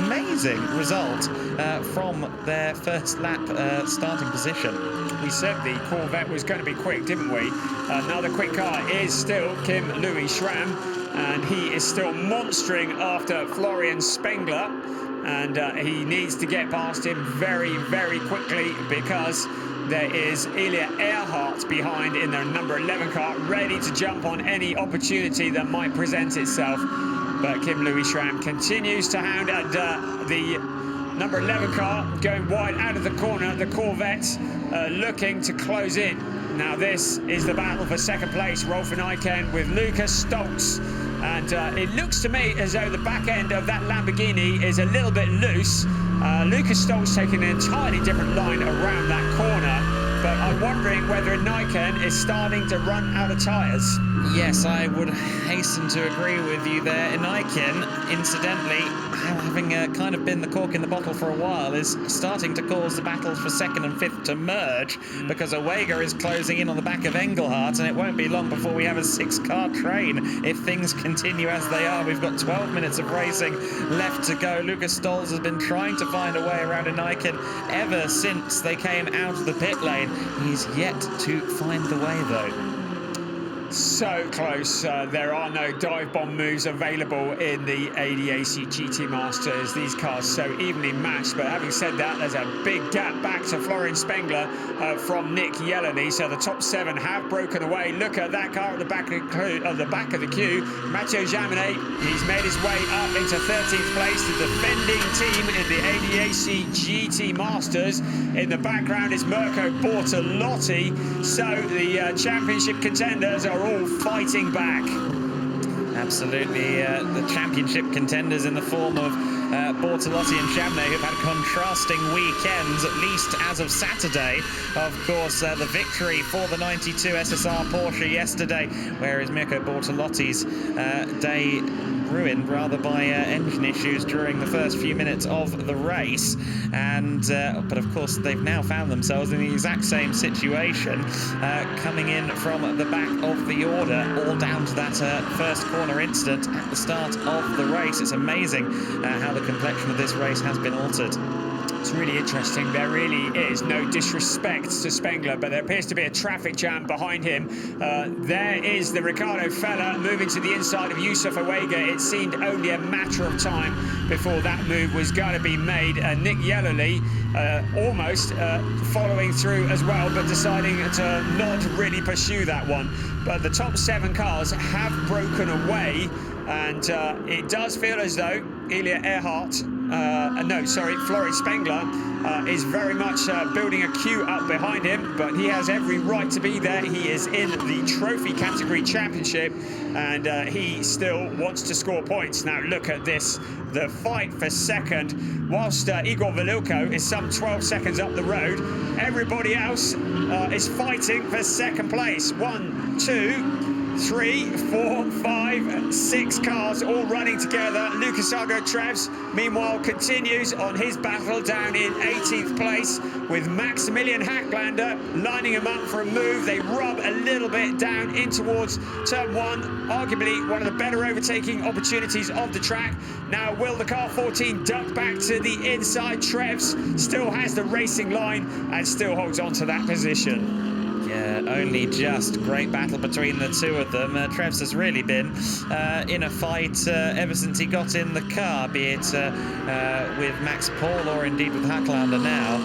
amazing result from their first lap starting position. We said the Corvette was going to be quick, didn't we? Another quick car is still Kim Louis Schramm, and he is still monstering after Florian Spengler, and he needs to get past him very, very quickly because there is Ilya Earhart behind in their number 11 car, ready to jump on any opportunity that might present itself. But Kim Louis Schramm continues to hound, and the number 11 car going wide out of the corner, the Corvette looking to close in. Now this is the battle for second place, Rolf and Eichen with Lucas Stoltz. And it looks to me as though the back end of that Lamborghini is a little bit loose. Lucas Stoltz taking an entirely different line around that corner. But I'm wondering whether Eichen is starting to run out of tyres. Yes, I would hasten to agree with you there. Eichen, incidentally, having kind of been the cork in the bottle for a while, is starting to cause the battles for second and fifth to merge, because Owega is closing in on the back of Engelhardt, and it won't be long before we have a 6-car train if things continue as they are. We've got 12 minutes of racing left to go. Lucas Stoltz has been trying to find a way around Eichen ever since they came out of the pit lane. He's yet to find the way, though. So close. There are no dive bomb moves available in the ADAC GT Masters. These cars so evenly matched. But having said that, there's a big gap back to Florian Spengler from Nick Yeleny. So the top 7 have broken away. Look at that car at the back of the queue. Matteo Jaminet, he's made his way up into 13th place, the defending team in the ADAC GT Masters. In the background is Mirko Bortolotti. So the championship contenders are all fighting back. Absolutely, the championship contenders in the form of Bortolotti and Jaminet, who've had contrasting weekends, at least as of Saturday. Of course, the victory for the 92 SSR Porsche yesterday, whereas Mirko Bortolotti's day ruined rather by engine issues during the first few minutes of the race. And but of course, they've now found themselves in the exact same situation, coming in from the back of the order, all down to that first corner incident at the start of the race. It's amazing how the complexion of this race has been altered. It's really interesting. There really is no disrespect to Spengler, but there appears to be a traffic jam behind him. There is the Ricardo fella moving to the inside of Yusuf Awega. It seemed only a matter of time before that move was going to be made. Nick Yellowly almost following through as well, but deciding to not really pursue that one. But the top 7 cars have broken away, and it does feel as though Ilya Earhart, Florian Spengler is very much building a queue up behind him, but he has every right to be there. He is in the trophy category championship, and he still wants to score points. Now look at this, the fight for second. Whilst Igor Velilko is some 12 seconds up the road, everybody else is fighting for second place. 1, 2, 3, 4, 5, 6 cars all running together. Lucas Argo Trevs, meanwhile, continues on his battle down in 18th place with Maximilian Hacklander lining him up for a move. They rub a little bit down in towards turn 1, arguably one of the better overtaking opportunities of the track. Now, will the car 14 duck back to the inside? Trevs still has the racing line and still holds on to that position. Yeah, only just. Great battle between the two of them. Trevs has really been in a fight ever since he got in the car, be it with Max Paul or indeed with Hacklander now.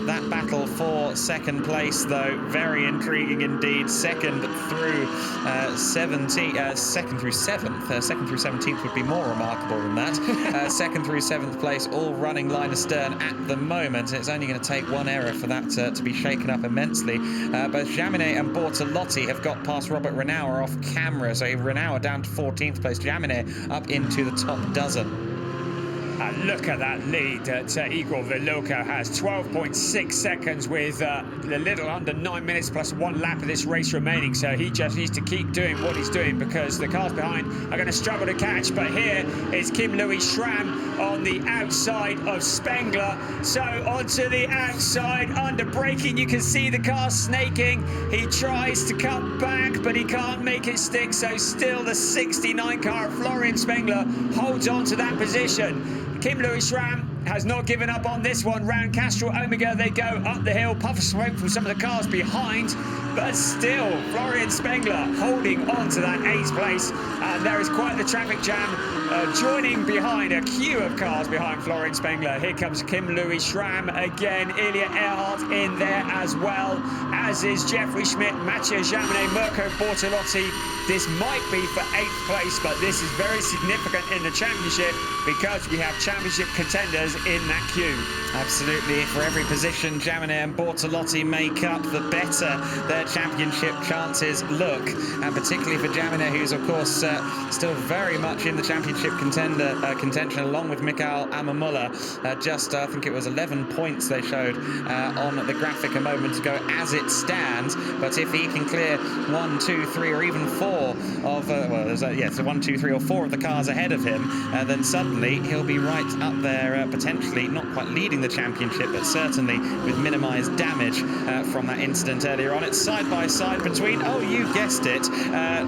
That battle for second place, though, very intriguing indeed. Second through 17th. Second through 17th would be more remarkable than that. Second through 7th place, all running line astern at the moment. It's only going to take one error for that to be shaken up immensely. Both Jaminet and Bortolotti have got past Robert Renauer off camera, so Renauer down to 14th place, Jaminet up into the top dozen. And look at that lead that Igor Velilko has, 12.6 seconds with a little under 9 minutes plus 1 lap of this race remaining. So he just needs to keep doing what he's doing, because the cars behind are going to struggle to catch. But here is Kim Louis Schramm on the outside of Spengler. So onto the outside, under braking, you can see the car snaking. He tries to cut back, but he can't make it stick. So still the 69 car of Florian Spengler holds on to that position. Kim Louis Schramm has not given up on this one. Round Castrol Omega they go up the hill, puff of smoke from some of the cars behind, but still Florian Spengler holding on to that 8th place, and there is quite the traffic jam joining behind a queue of cars behind Florian Spengler. Here comes Kim Louis Schramm again, Ilya Earhart in there as well, as is Jeffrey Schmidt, Mathieu Jaminet, Mirko Bortolotti. This might be for 8th place, but this is very significant in the championship because we have championship contenders in that queue. Absolutely. For every position Jaminet and Bortolotti make up, the better their championship chances look. And particularly for Jaminet, who's of course still very much in the championship contention, along with Mikael Amamulla. I think it was 11 points they showed on the graphic a moment ago as it stands. But if he can clear 1, 2, 3, or even 4 of, so 1, 2, 3, or 4 of the cars ahead of him, then suddenly he'll be right up there, potentially not quite leading the championship, but certainly with minimised damage from that incident earlier on. It's side by side between, oh, you guessed it,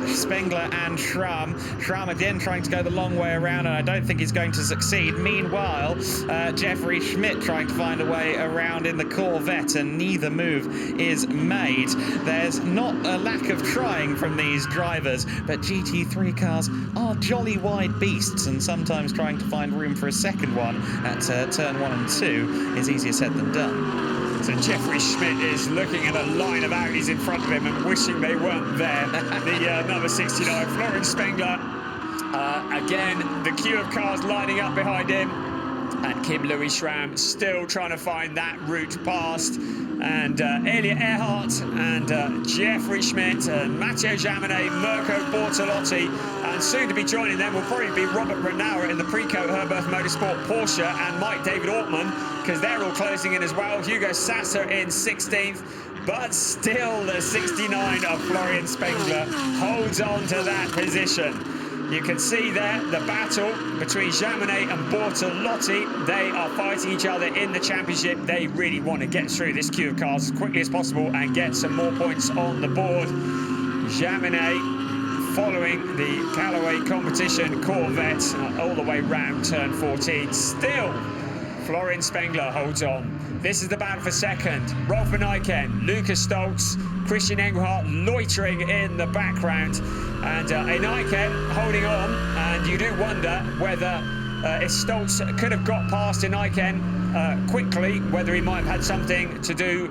Spengler and Schramm. Schramm again trying to go the long way around, and I don't think he's going to succeed. Meanwhile, Jeffrey Schmidt trying to find a way around in the Corvette, and neither move is made. There's not a lack of trying from these drivers, but GT3 cars are jolly wide beasts, and sometimes trying to find room for a second one at turn 1 and 2 is easier said than done. So Jeffrey Schmidt is looking at a line of Audis in front of him and wishing they weren't there. The number 69, Florian Spengler. Again, the queue of cars lining up behind him. And Kim Louis Schramm still trying to find that route past. And Ilya Earhart and Jeffrey Schmidt and Mathieu Jaminet, Mirko Bortolotti and And soon to be joining them will probably be Robert Renauer in the Precoat Herberth Motorsport Porsche and Mike David Ortman, because they're all closing in as well. Hugo Sasser in 16th. But still, the 69 of Florian Spengler holds on to that position. You can see there the battle between Jaminet and Bortolotti. They are fighting each other in the championship. They really want to get through this queue of cars as quickly as possible and get some more points on the board. Jaminet following the Callaway competition Corvette all the way round turn 14. Still, Florian Spengler holds on. This is the battle for second. Rolf van Eycken, Lucas Stoltz, Christian Engelhardt loitering in the background. And Eycken holding on. And you do wonder whether if Stoltz could have got past Eycken quickly, whether he might have had something to do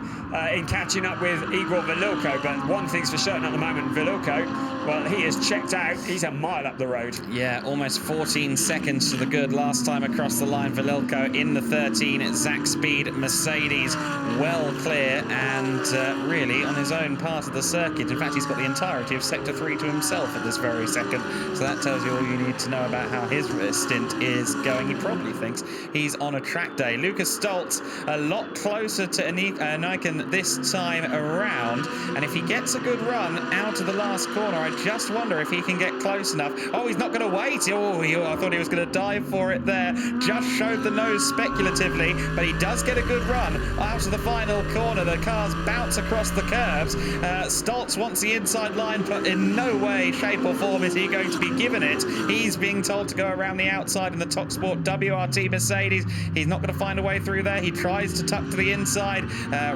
in catching up with Igor Velilko. But one thing's for certain at the moment, Velilko, well, he is checked out. He's a mile up the road. Yeah, almost 14 seconds to the good last time across the line. Velilko in the 13 Zach Speed Mercedes, well clear and really on his own part of the circuit. In fact, he's got the entirety of Sector 3 to himself at this very second. So that tells you all you need to know about how his stint is going. He probably thinks he's on a track day. Lucas Stoltz a lot closer to Eycken this time around, and if he gets a good run out of the last corner, I just wonder if he can get close enough. Oh, he's not going to wait. Oh, I thought he was going to dive for it there. Just showed the nose speculatively, but he does get a good run out of the final corner. The cars bounce across the curbs. Stoltz wants the inside line, but in no way, shape or form is he going to be given it. He's being told to go around the outside in the TalkSport WRT Mercedes. He's not going to find a way through there. He tries to tuck to the inside.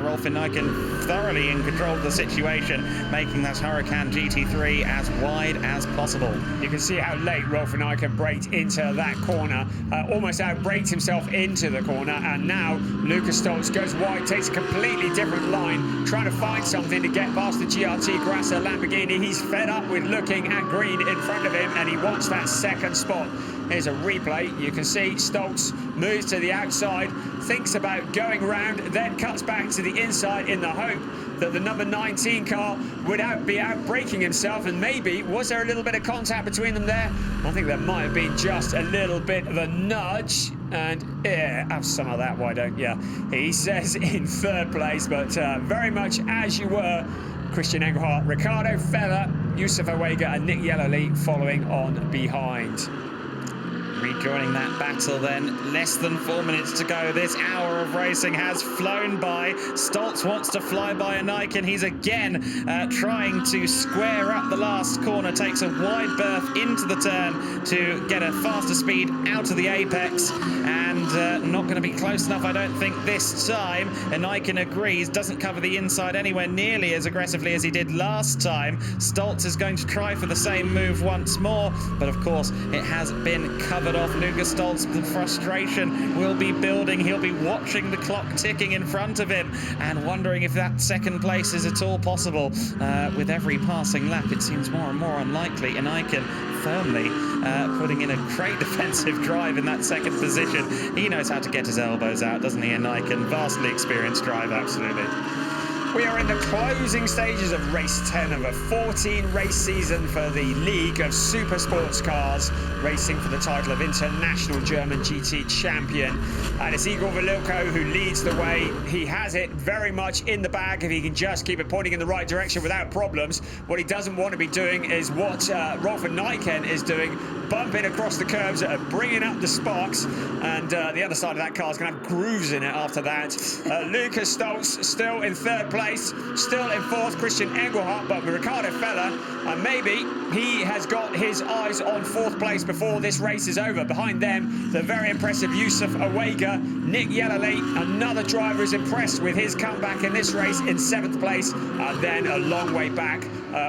Rolf van Eycken thoroughly in control of the situation, making that Huracan GT3 as wide as possible. You can see how late Rolf van Eycken braked into that corner, almost out-braked himself into the corner, and now Lucas Stoltz goes wide, takes a completely different line, trying to find something to get past the GRT Grasser Lamborghini. He's fed up with looking at green in front of him, and he wants that second spot. Here's a replay. You can see Stoltz moves to the outside, thinks about going round, then cuts back to the inside in the hope that the number 19 car would be out-braking himself, and maybe, was there a little bit of contact between them there? I think there might have been just a little bit of a nudge, and yeah, have some of that, why don't you? He says in third place, but very much as you were. Christian Engelhardt, Ricardo Feller, Yusuf Awega and Nick Yellowly following on behind. Rejoining that battle then, less than 4 minutes to go. This hour of racing has flown by. Stoltz wants to fly by Eycken. He's again trying to square up the last corner, takes a wide berth into the turn to get a faster speed out of the apex, and not going to be close enough, I don't think, this time. Eycken agrees, doesn't cover the inside anywhere nearly as aggressively as he did last time. Stoltz is going to try for the same move once more, but of course it has been covered off. Lucas Stoltz, the frustration will be building. He'll be watching the clock ticking in front of him and wondering if that second place is at all possible. With every passing lap, it seems more and more unlikely. And Eycken firmly putting in a great defensive drive in that second position. He knows how to get his elbows out, doesn't he? And Eycken, vastly experienced driver. Absolutely. We are in the closing stages of race 10 of a 14-race season for the League of Super Sports Cars, racing for the title of International German GT Champion. And it's Igor Velilko who leads the way. He has it very much in the bag if he can just keep it pointing in the right direction without problems. What he doesn't want to be doing is what Rolf van Eycken is doing, bumping across the curbs, bringing up the sparks, and the other side of that car is going to have grooves in it after that. Lucas Stoltz still in third place. Still in fourth, Christian Engelhardt, but Ricardo Feller, maybe he has got his eyes on fourth place before this race is over. Behind them, the very impressive Yusuf Awega, Nick Yellowly, another driver is impressed with his comeback in this race in seventh place, and then a long way back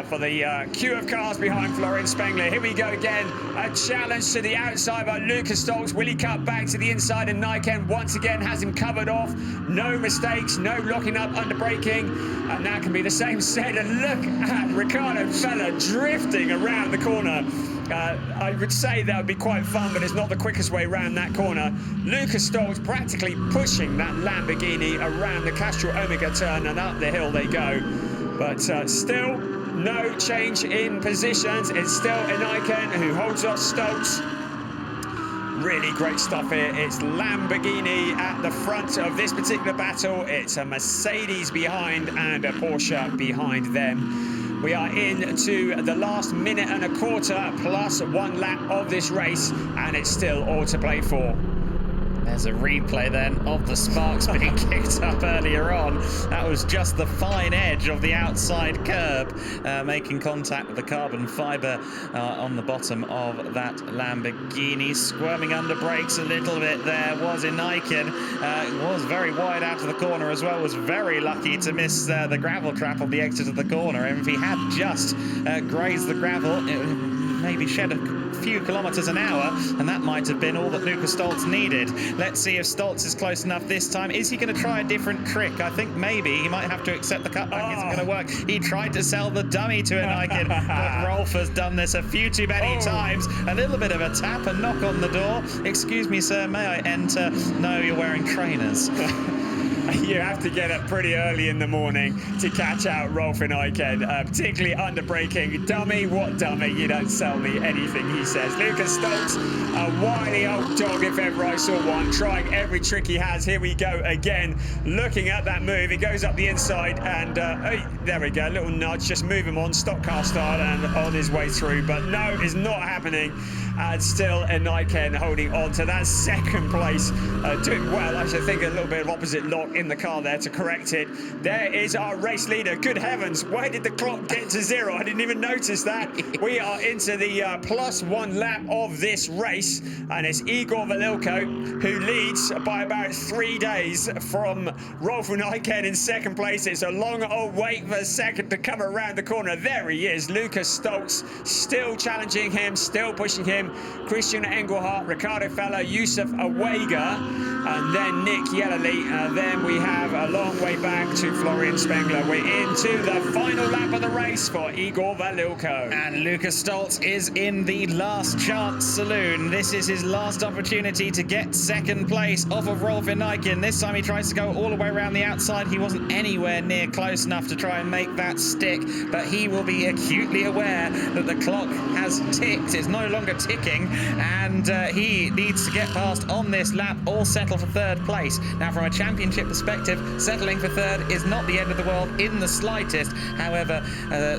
for the queue of cars behind Florian Spengler. Here we go again, a challenge to the outside by Lucas Stoltz. Will he cut back to the inside? And Eycken once again has him covered off. No mistakes, no locking up under braking. And that can be the same said. And look at Ricardo Feller drifting around the corner. I would say that would be quite fun, but it's not the quickest way around that corner. Lucas Stoltz practically pushing that Lamborghini around the Castro Omega turn, and up the hill they go. But still, no change in positions. It's still Eniken who holds off Stoltz. Really great stuff here. It's Lamborghini at the front of this particular battle. It's a Mercedes behind and a Porsche behind them. We are into the last minute and a quarter plus 1 lap of this race, and it's still all to play for. There's a replay then of the sparks being kicked up earlier on. That was just the fine edge of the outside curb making contact with the carbon fibre on the bottom of that Lamborghini. Squirming under brakes a little bit there was Eniken. Was very wide out of the corner as well. Was very lucky to miss the gravel trap on the exit of the corner. And if he had just grazed the gravel, it would maybe shed a few kilometres an hour, and that might have been all that Lukas Stoltz needed. Let's see if Stoltz is close enough this time. Is he going to try a different trick? I think maybe he might have to accept the cutback isn't going to work. He tried to sell the dummy to Eniken, but Rolf has done this a few too many times. A little bit of a tap and knock on the door. Excuse me, sir, may I enter? No, you're wearing trainers. You have to get up pretty early in the morning to catch out Rolf Eniken, particularly under braking. Dummy, what dummy? You don't sell me anything, he says. Lukas Stoltz, a wily old dog if ever I saw one, trying every trick he has. Here we go again, looking at that move. He goes up the inside and there we go, a little nudge, just move him on, stock car style, and on his way through. But no, it's not happening. And still Eniken holding on to that second place, doing well. I should think a little bit of opposite lock in the car there to correct it. There is our race leader. Good heavens, why did the clock get to 0? I didn't even notice that. We are into the plus 1 lap of this race, and it's Igor Valilko who leads by about 3 days from Rolf Eniken in second place. It's a long old wait for a second to come around the corner. There he is, Lukas Stoltz, still challenging him, still pushing him. Christian Engelhardt, Ricardo Feller, Yusuf Awega, and then Nick Yellerly. And then we have a long way back to Florian Spengler. We're into the final lap of the race for Igor Valilko. And Lukas Stoltz is in the last chance saloon. This is his last opportunity to get second place off of Rolf Eniken. This time he tries to go all the way around the outside. He wasn't anywhere near close enough to try and make that stick, but he will be acutely aware that the clock has ticked. It's no longer ticking, and he needs to get past on this lap or settle for third place. Now, from a championship perspective, settling for third is not the end of the world in the slightest. However,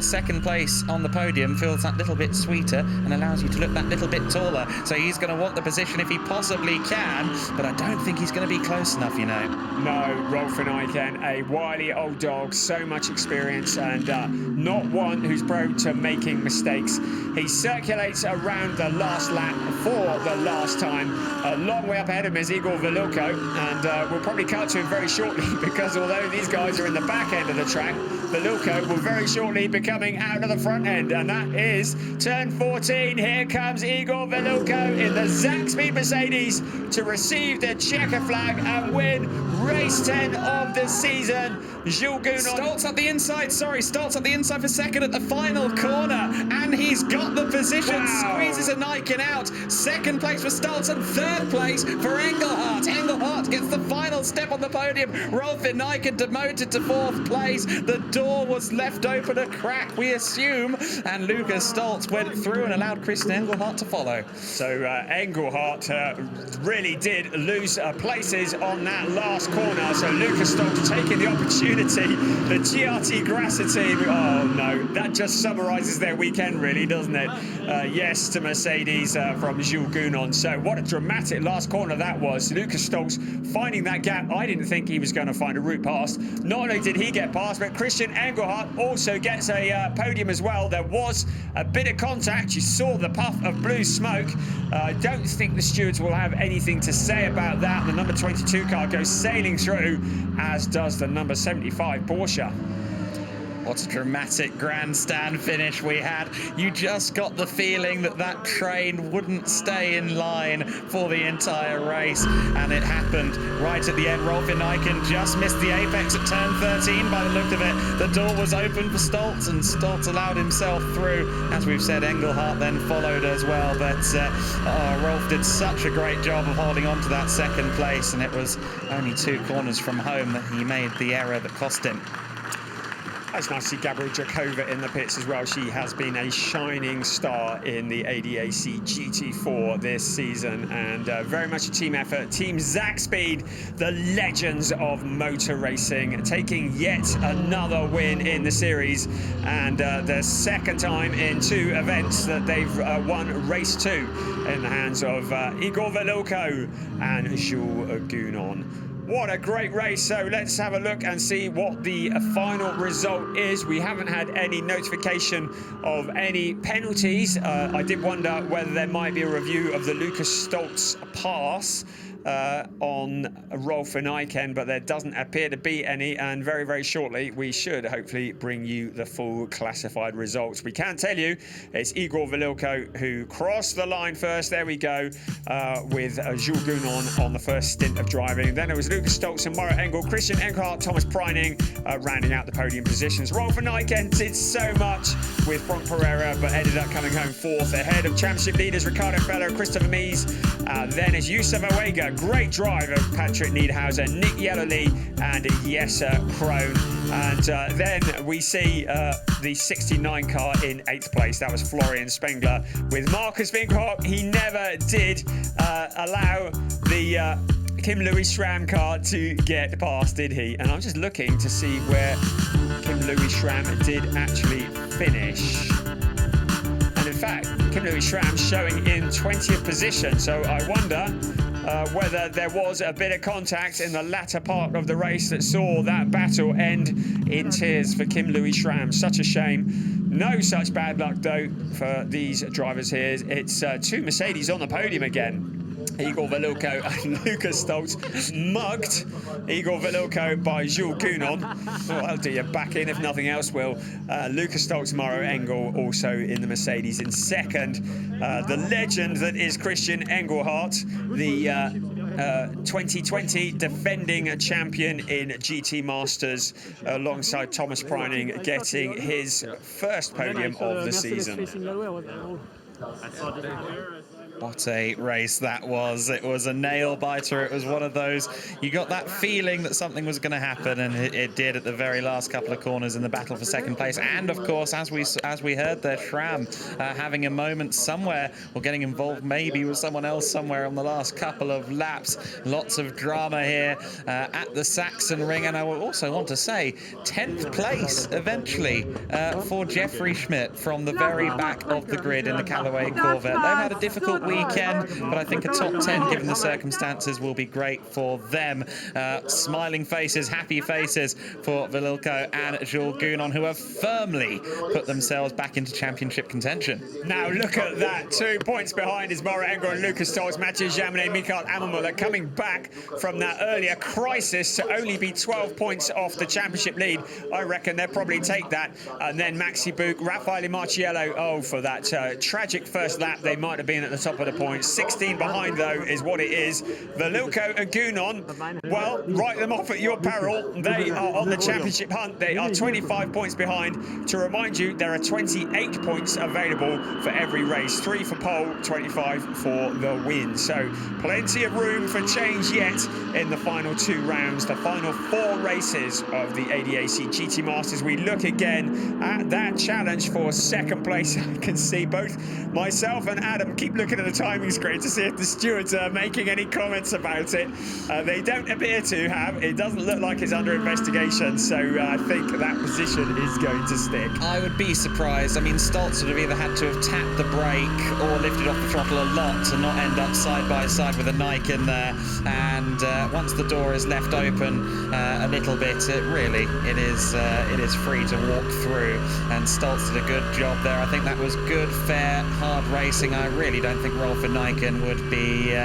second place on the podium feels that little bit sweeter and allows you to look that little bit taller. So he's going to want the position if he possibly can, but I don't think he's going to be close enough, you know. No, Rolf Eniken, a wily old dog, so much experience, and not one who's prone to making mistakes. He circulates around the last lap for the last time. A long way up ahead of him is Igor Valilko, and we'll probably cut to him very shortly, because although these guys are in the back end of the track, Valilko will very shortly be coming out of the front end, and that is turn 14. Here comes Igor Valilko in the Zaxby Mercedes to receive the checker flag and win race 10 of the season. Jules Gounon. Stoltz up the inside, Stoltz up the inside for second at the final corner, and he's got the position. Wow. Squeezes Eniken out. Second place for Stoltz and third place for Engelhardt. Engelhardt gets the final step on the podium. Rolf Eniken demoted to fourth place. The door was left open a crack, we assume, and Lukas Stoltz went through and allowed Christian Engelhardt to follow. So Engelhardt really did lose places on that last corner. So Lukas Stoltz taking the opportunity, the GRT Grasity. Oh no, that just summarises their weekend really, doesn't it? Yes to Mercedes from Jules Gounon. So what a dramatic last corner that was. Lukas Stoltz finding that gap. I didn't think he was going to find a route past. Not only did he get past, but Christian Engelhardt also gets a podium as well. There was a bit of contact. You saw the puff of blue smoke. I don't think the stewards will have anything to say about that. The number 22 car goes sailing through, as does the number 75 Porsche. What a dramatic grandstand finish we had. You just got the feeling that that train wouldn't stay in line for the entire race, and it happened right at the end. Rolf Eniken just missed the apex at turn 13 by the look of it. The door was open for Stoltz, and Stoltz allowed himself through. As we've said, Engelhardt then followed as well, but Rolf did such a great job of holding on to that second place, and it was only 2 corners from home that he made the error that cost him. It's nice to see Gabriel Jakova in the pits as well. She has been a shining star in the ADAC GT4 this season, and very much a team effort. Team Zach Speed, the legends of motor racing, taking yet another win in the series, and the second time in 2 events that they've won race 2 in the hands of Igor Velilko and Jules Gounon. What a great race. So let's have a look and see what the final result is. We haven't had any notification of any penalties. I did wonder whether there might be a review of the Lucas Stoltz pass on Rolf van Eycken, but there doesn't appear to be any, and very, very shortly we should hopefully bring you the full classified results. We can tell you it's Igor Velilko who crossed the line first. There we go, with Jules Gounon on the first stint of driving. Then it was Lucas Stoltz and Mauro Engel, Christian Engelhardt, Thomas Preining rounding out the podium positions. Rolf van Eycken did so much with Frank Pereira, but ended up coming home 4th ahead of championship leaders Ricardo Feller, Christopher Mies. Then it's Yusuf Awega, great drive of Patrick Niederhauser, Nick Yellowly and Jesse Krohn. And then we see the 69 car in 8th place. That was Florian Spengler with Marcus Vinkhop. He never did allow the Kim Louis Schramm car to get past, did he? And I'm just looking to see where Kim Louis Schramm did actually finish. And in fact, Kim Louis Schramm showing in 20th position. So I wonder whether there was a bit of contact in the latter part of the race that saw that battle end in tears for Kim Louis Schramm. Such a shame. No such bad luck, though, for these drivers here. It's 2 Mercedes on the podium again. Igor Velilko and Lucas Stoltz mugged Igor Velilko by Jules Gounon. Well, that'll do you back in if nothing else will. Lucas Stoltz, Mauro Engel also in the Mercedes in second. The legend that is Christian Engelhardt, the 2020 defending champion in GT Masters, alongside Thomas Preining, getting his first podium of the season. What a race that was. It was a nail-biter. It was one of those, you got that feeling that something was going to happen, and it did at the very last couple of corners in the battle for second place. And, of course, as we heard there, Schramm having a moment somewhere, or getting involved maybe with someone else somewhere on the last couple of laps. Lots of drama here at the Sachsenring. And I will also want to say, 10th place, eventually, for Jeffrey Schmidt from the very back of the grid in the Callaway Corvette. They've had a difficult weekend, but I think a top 10, given the circumstances, will be great for them. Smiling faces, happy faces for Velilko and Jules Gounon, who have firmly put themselves back into championship contention. Now look at that, 2 points behind is Mauro Engel and Lucas Stoltz. Mathieu Jaminet, Mikael Ammermuller coming back from that earlier crisis to only be 12 points off the championship lead. I reckon they'll probably take that. And then Maxi Buch, Raffaele Marciello, for that tragic first lap, they might have been at the top of the points. 16 behind, though, is what it is. Velilko and Gounon, well, write them off at your peril. They are on the championship hunt. They are 25 points behind. To remind you, there are 28 points available for every race. 3 for pole, 25 for the win. So plenty of room for change yet in the final 2 rounds, the final 4 races of the ADAC GT Masters. We look again at that challenge for second place. I can see both myself and Adam keep looking at the timing screen to see if the stewards are making any comments about it. They don't appear to have. It doesn't look like it's under investigation, so I think that position is going to stick. I would be surprised. I mean, Stoltz would have either had to have tapped the brake or lifted off the throttle a lot to not end up side by side with a Nike in there. And once the door is left open a little bit, it is free to walk through. And Stoltz did a good job there. I think that was good, fair, hard racing. I really don't think Rolf van Eycken would be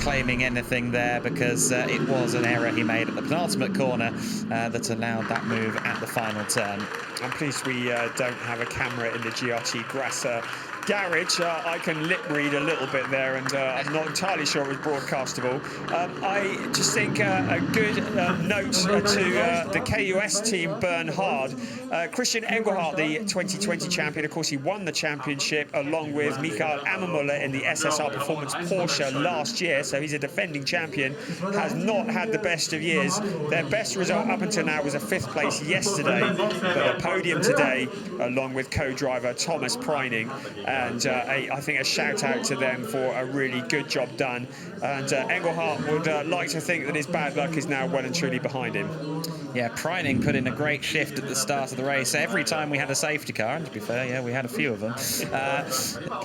claiming anything there, because it was an error he made at the penultimate corner that allowed that move at the final turn. I'm pleased we don't have a camera in the GRT Grasser garage. I can lip read a little bit there, and I'm not entirely sure it was broadcastable. I just think a good note to the KUS team burn hard. Christian Engelhardt, the 2020 champion, of course, he won the championship along with Michael Ammermuller in the SSR Performance Porsche last year, so he's a defending champion, has not had the best of years. Their best result up until now was a 5th place yesterday, but a podium today along with co-driver Thomas Preining, and I think a shout out to them for a really good job done. And Engelhardt would like to think that his bad luck is now well and truly behind him. Yeah, Preining put in a great shift at the start of the race. Every time we had a safety car, and to be fair, yeah, we had a few of them,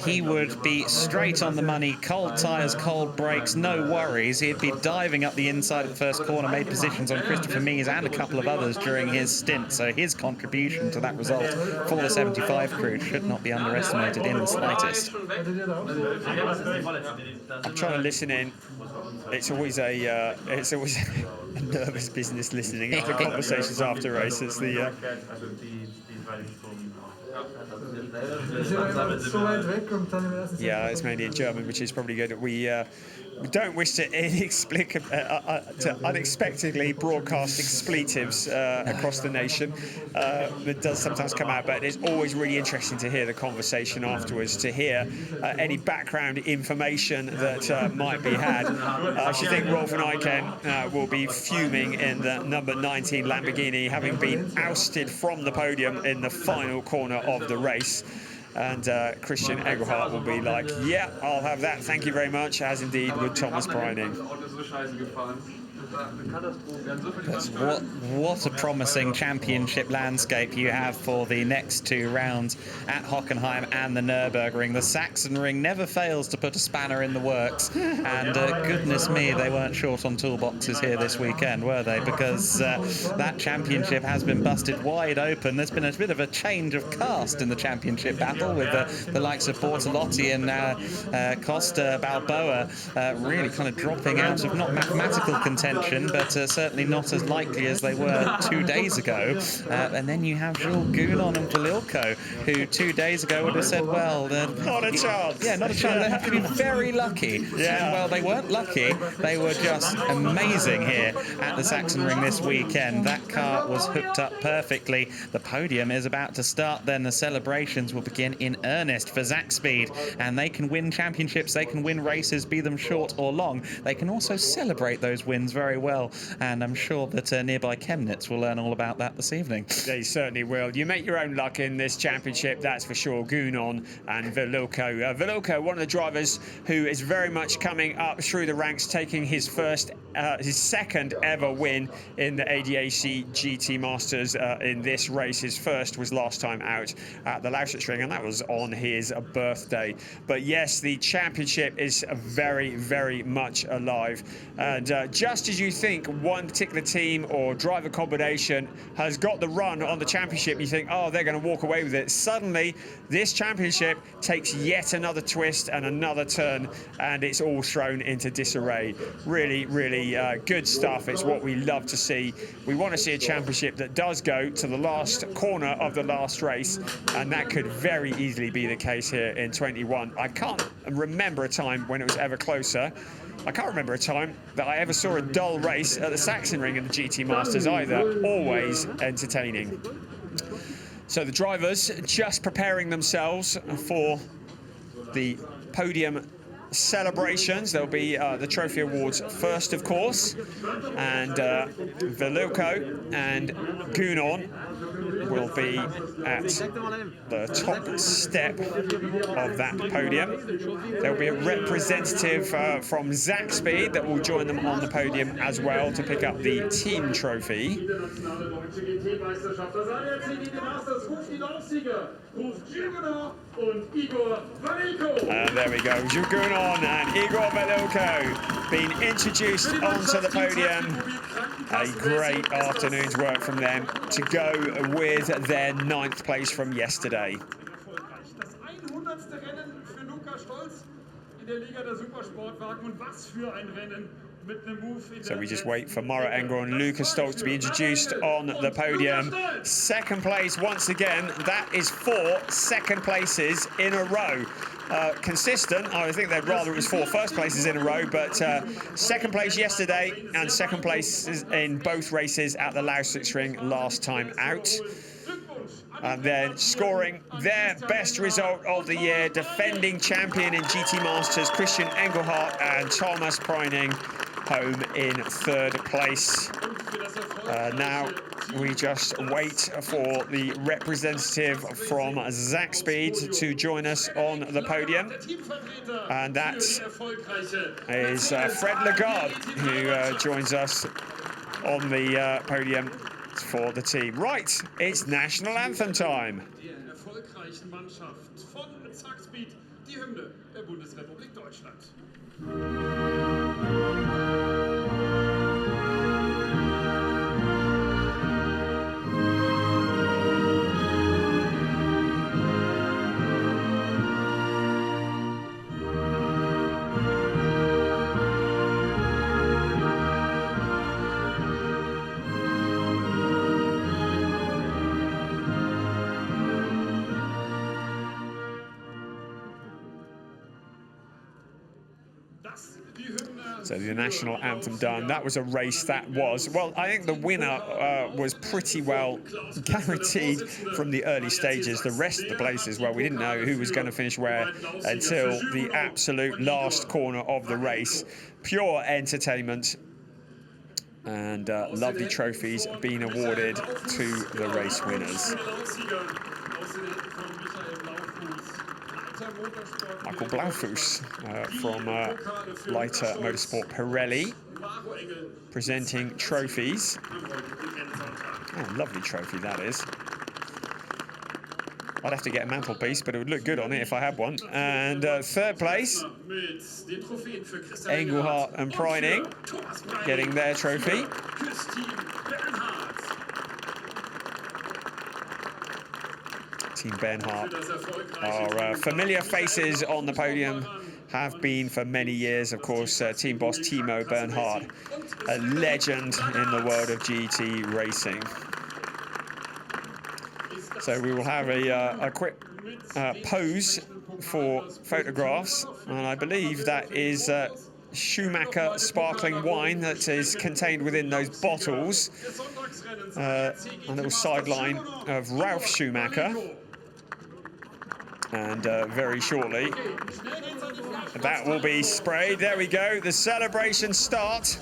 he would be straight on the money, cold tyres, cold brakes, no worries. He'd be diving up the inside of the first corner, made positions on Christopher Mies and a couple of others during his stint. So his contribution to that result for the 75 crew should not be underestimated in the slightest. I'm trying to listen in. It's always a nervous business listening to conversations after races. Yeah, it's mainly in German, which is probably good. We don't wish to unexpectedly broadcast expletives across the nation. It does sometimes come out, but it's always really interesting to hear the conversation afterwards, to hear any background information that might be had. I should think Rolf and Eichen will be fuming in the number 19 Lamborghini, having been ousted from the podium in the final corner of the race. And Christian Engelhardt will be like, yeah, I'll have that, thank you very much, as indeed would Thomas Preining. What a promising championship landscape you have for the next 2 rounds at Hockenheim and the Nürburgring. The Sachsenring never fails to put a spanner in the works, and goodness me, they weren't short on toolboxes here this weekend, were they? Because that championship has been busted wide open. There's been a bit of a change of cast in the championship battle, with the likes of Bortolotti and Costa Balboa really kind of dropping out of not mathematical contention, but certainly not as likely as they were 2 days ago. And then you have Jules Gounon and Velilko, who 2 days ago would have said, well, not a chance. Yeah, not a chance. They have to be very lucky. Yeah. And, well, they weren't lucky. They were just amazing here at the Sachsenring this weekend. That car was hooked up perfectly. The podium is about to start. Then the celebrations will begin in earnest for Zach Speed, and they can win championships. They can win races, be them short or long. They can also celebrate those wins very well, and I'm sure that nearby Chemnitz will learn all about that this evening. They certainly will. You make your own luck in this championship, that's for sure. Gounon and Velilko. Velilko, one of the drivers who is very much coming up through the ranks, taking his second ever win in the ADAC GT Masters in this race. His first was last time out at the Lausitzring, and that was on his birthday. But yes, the championship is very, very much alive. And just as you think one particular team or driver combination has got the run on the championship, you think, oh, they're going to walk away with it. Suddenly, this championship takes yet another twist and another turn, and it's all thrown into disarray. Really, really good stuff. It's what we love to see. We want to see a championship that does go to the last corner of the last race, and that could very easily be the case here in 21. I can't remember a time when it was ever closer. I can't remember a time that I ever saw a dull race at the Sachsenring in the GT Masters either. Always entertaining. So the drivers just preparing themselves for the podium celebrations. There'll be the trophy awards first, of course, and Velilko and Gounon will be at the top step of that podium. There'll be a representative from Zach Speed that will join them on the podium as well to pick up the team trophy. And there we go, Jules Gounon and Igor Velilko being introduced onto the podium. A great afternoon's work from them to go with their 9th place from yesterday. Das 100. Rennen für Luca Stolz in der Liga der Supersportwagen, und was für ein Rennen. So we just wait for Mauro Engel and Lucas Stolz to be introduced on the podium. Second place once again. That is 4 second places in a row. Consistent. I think they'd rather it was 4 first places in a row, but second place yesterday and second place in both races at the Sachsenring last time out. And then scoring their best result of the year, defending champion in GT Masters, Christian Engelhardt and Thomas Preining home in 3rd place. Now we just wait for the representative from Zach Speed to join us on the podium. And that is Fred Lagarde, who joins us on the podium for the team. Right, it's National Anthem time. So the national anthem done. That was a race that was, well, I think the winner was pretty well guaranteed from the early stages. The rest of the places, well, we didn't know who was going to finish where until the absolute last corner of the race. Pure entertainment, and lovely trophies being awarded to the race winners. Michael Blaufuss from Lighter Motorsport Pirelli presenting trophies. Oh, lovely trophy that is. I'd have to get a mantelpiece, but it would look good on it if I had one. And 3rd place, Engelhardt and Preining getting their trophy. Team Bernhardt are familiar faces on the podium, have been for many years, of course. Team boss Timo Bernhard, a legend in the world of GT racing. So we will have a quick pose for photographs, and I believe that is Schumacher sparkling wine that is contained within those bottles. A little sideline of Ralf Schumacher. And very shortly, that will be sprayed. There we go. The celebrations start.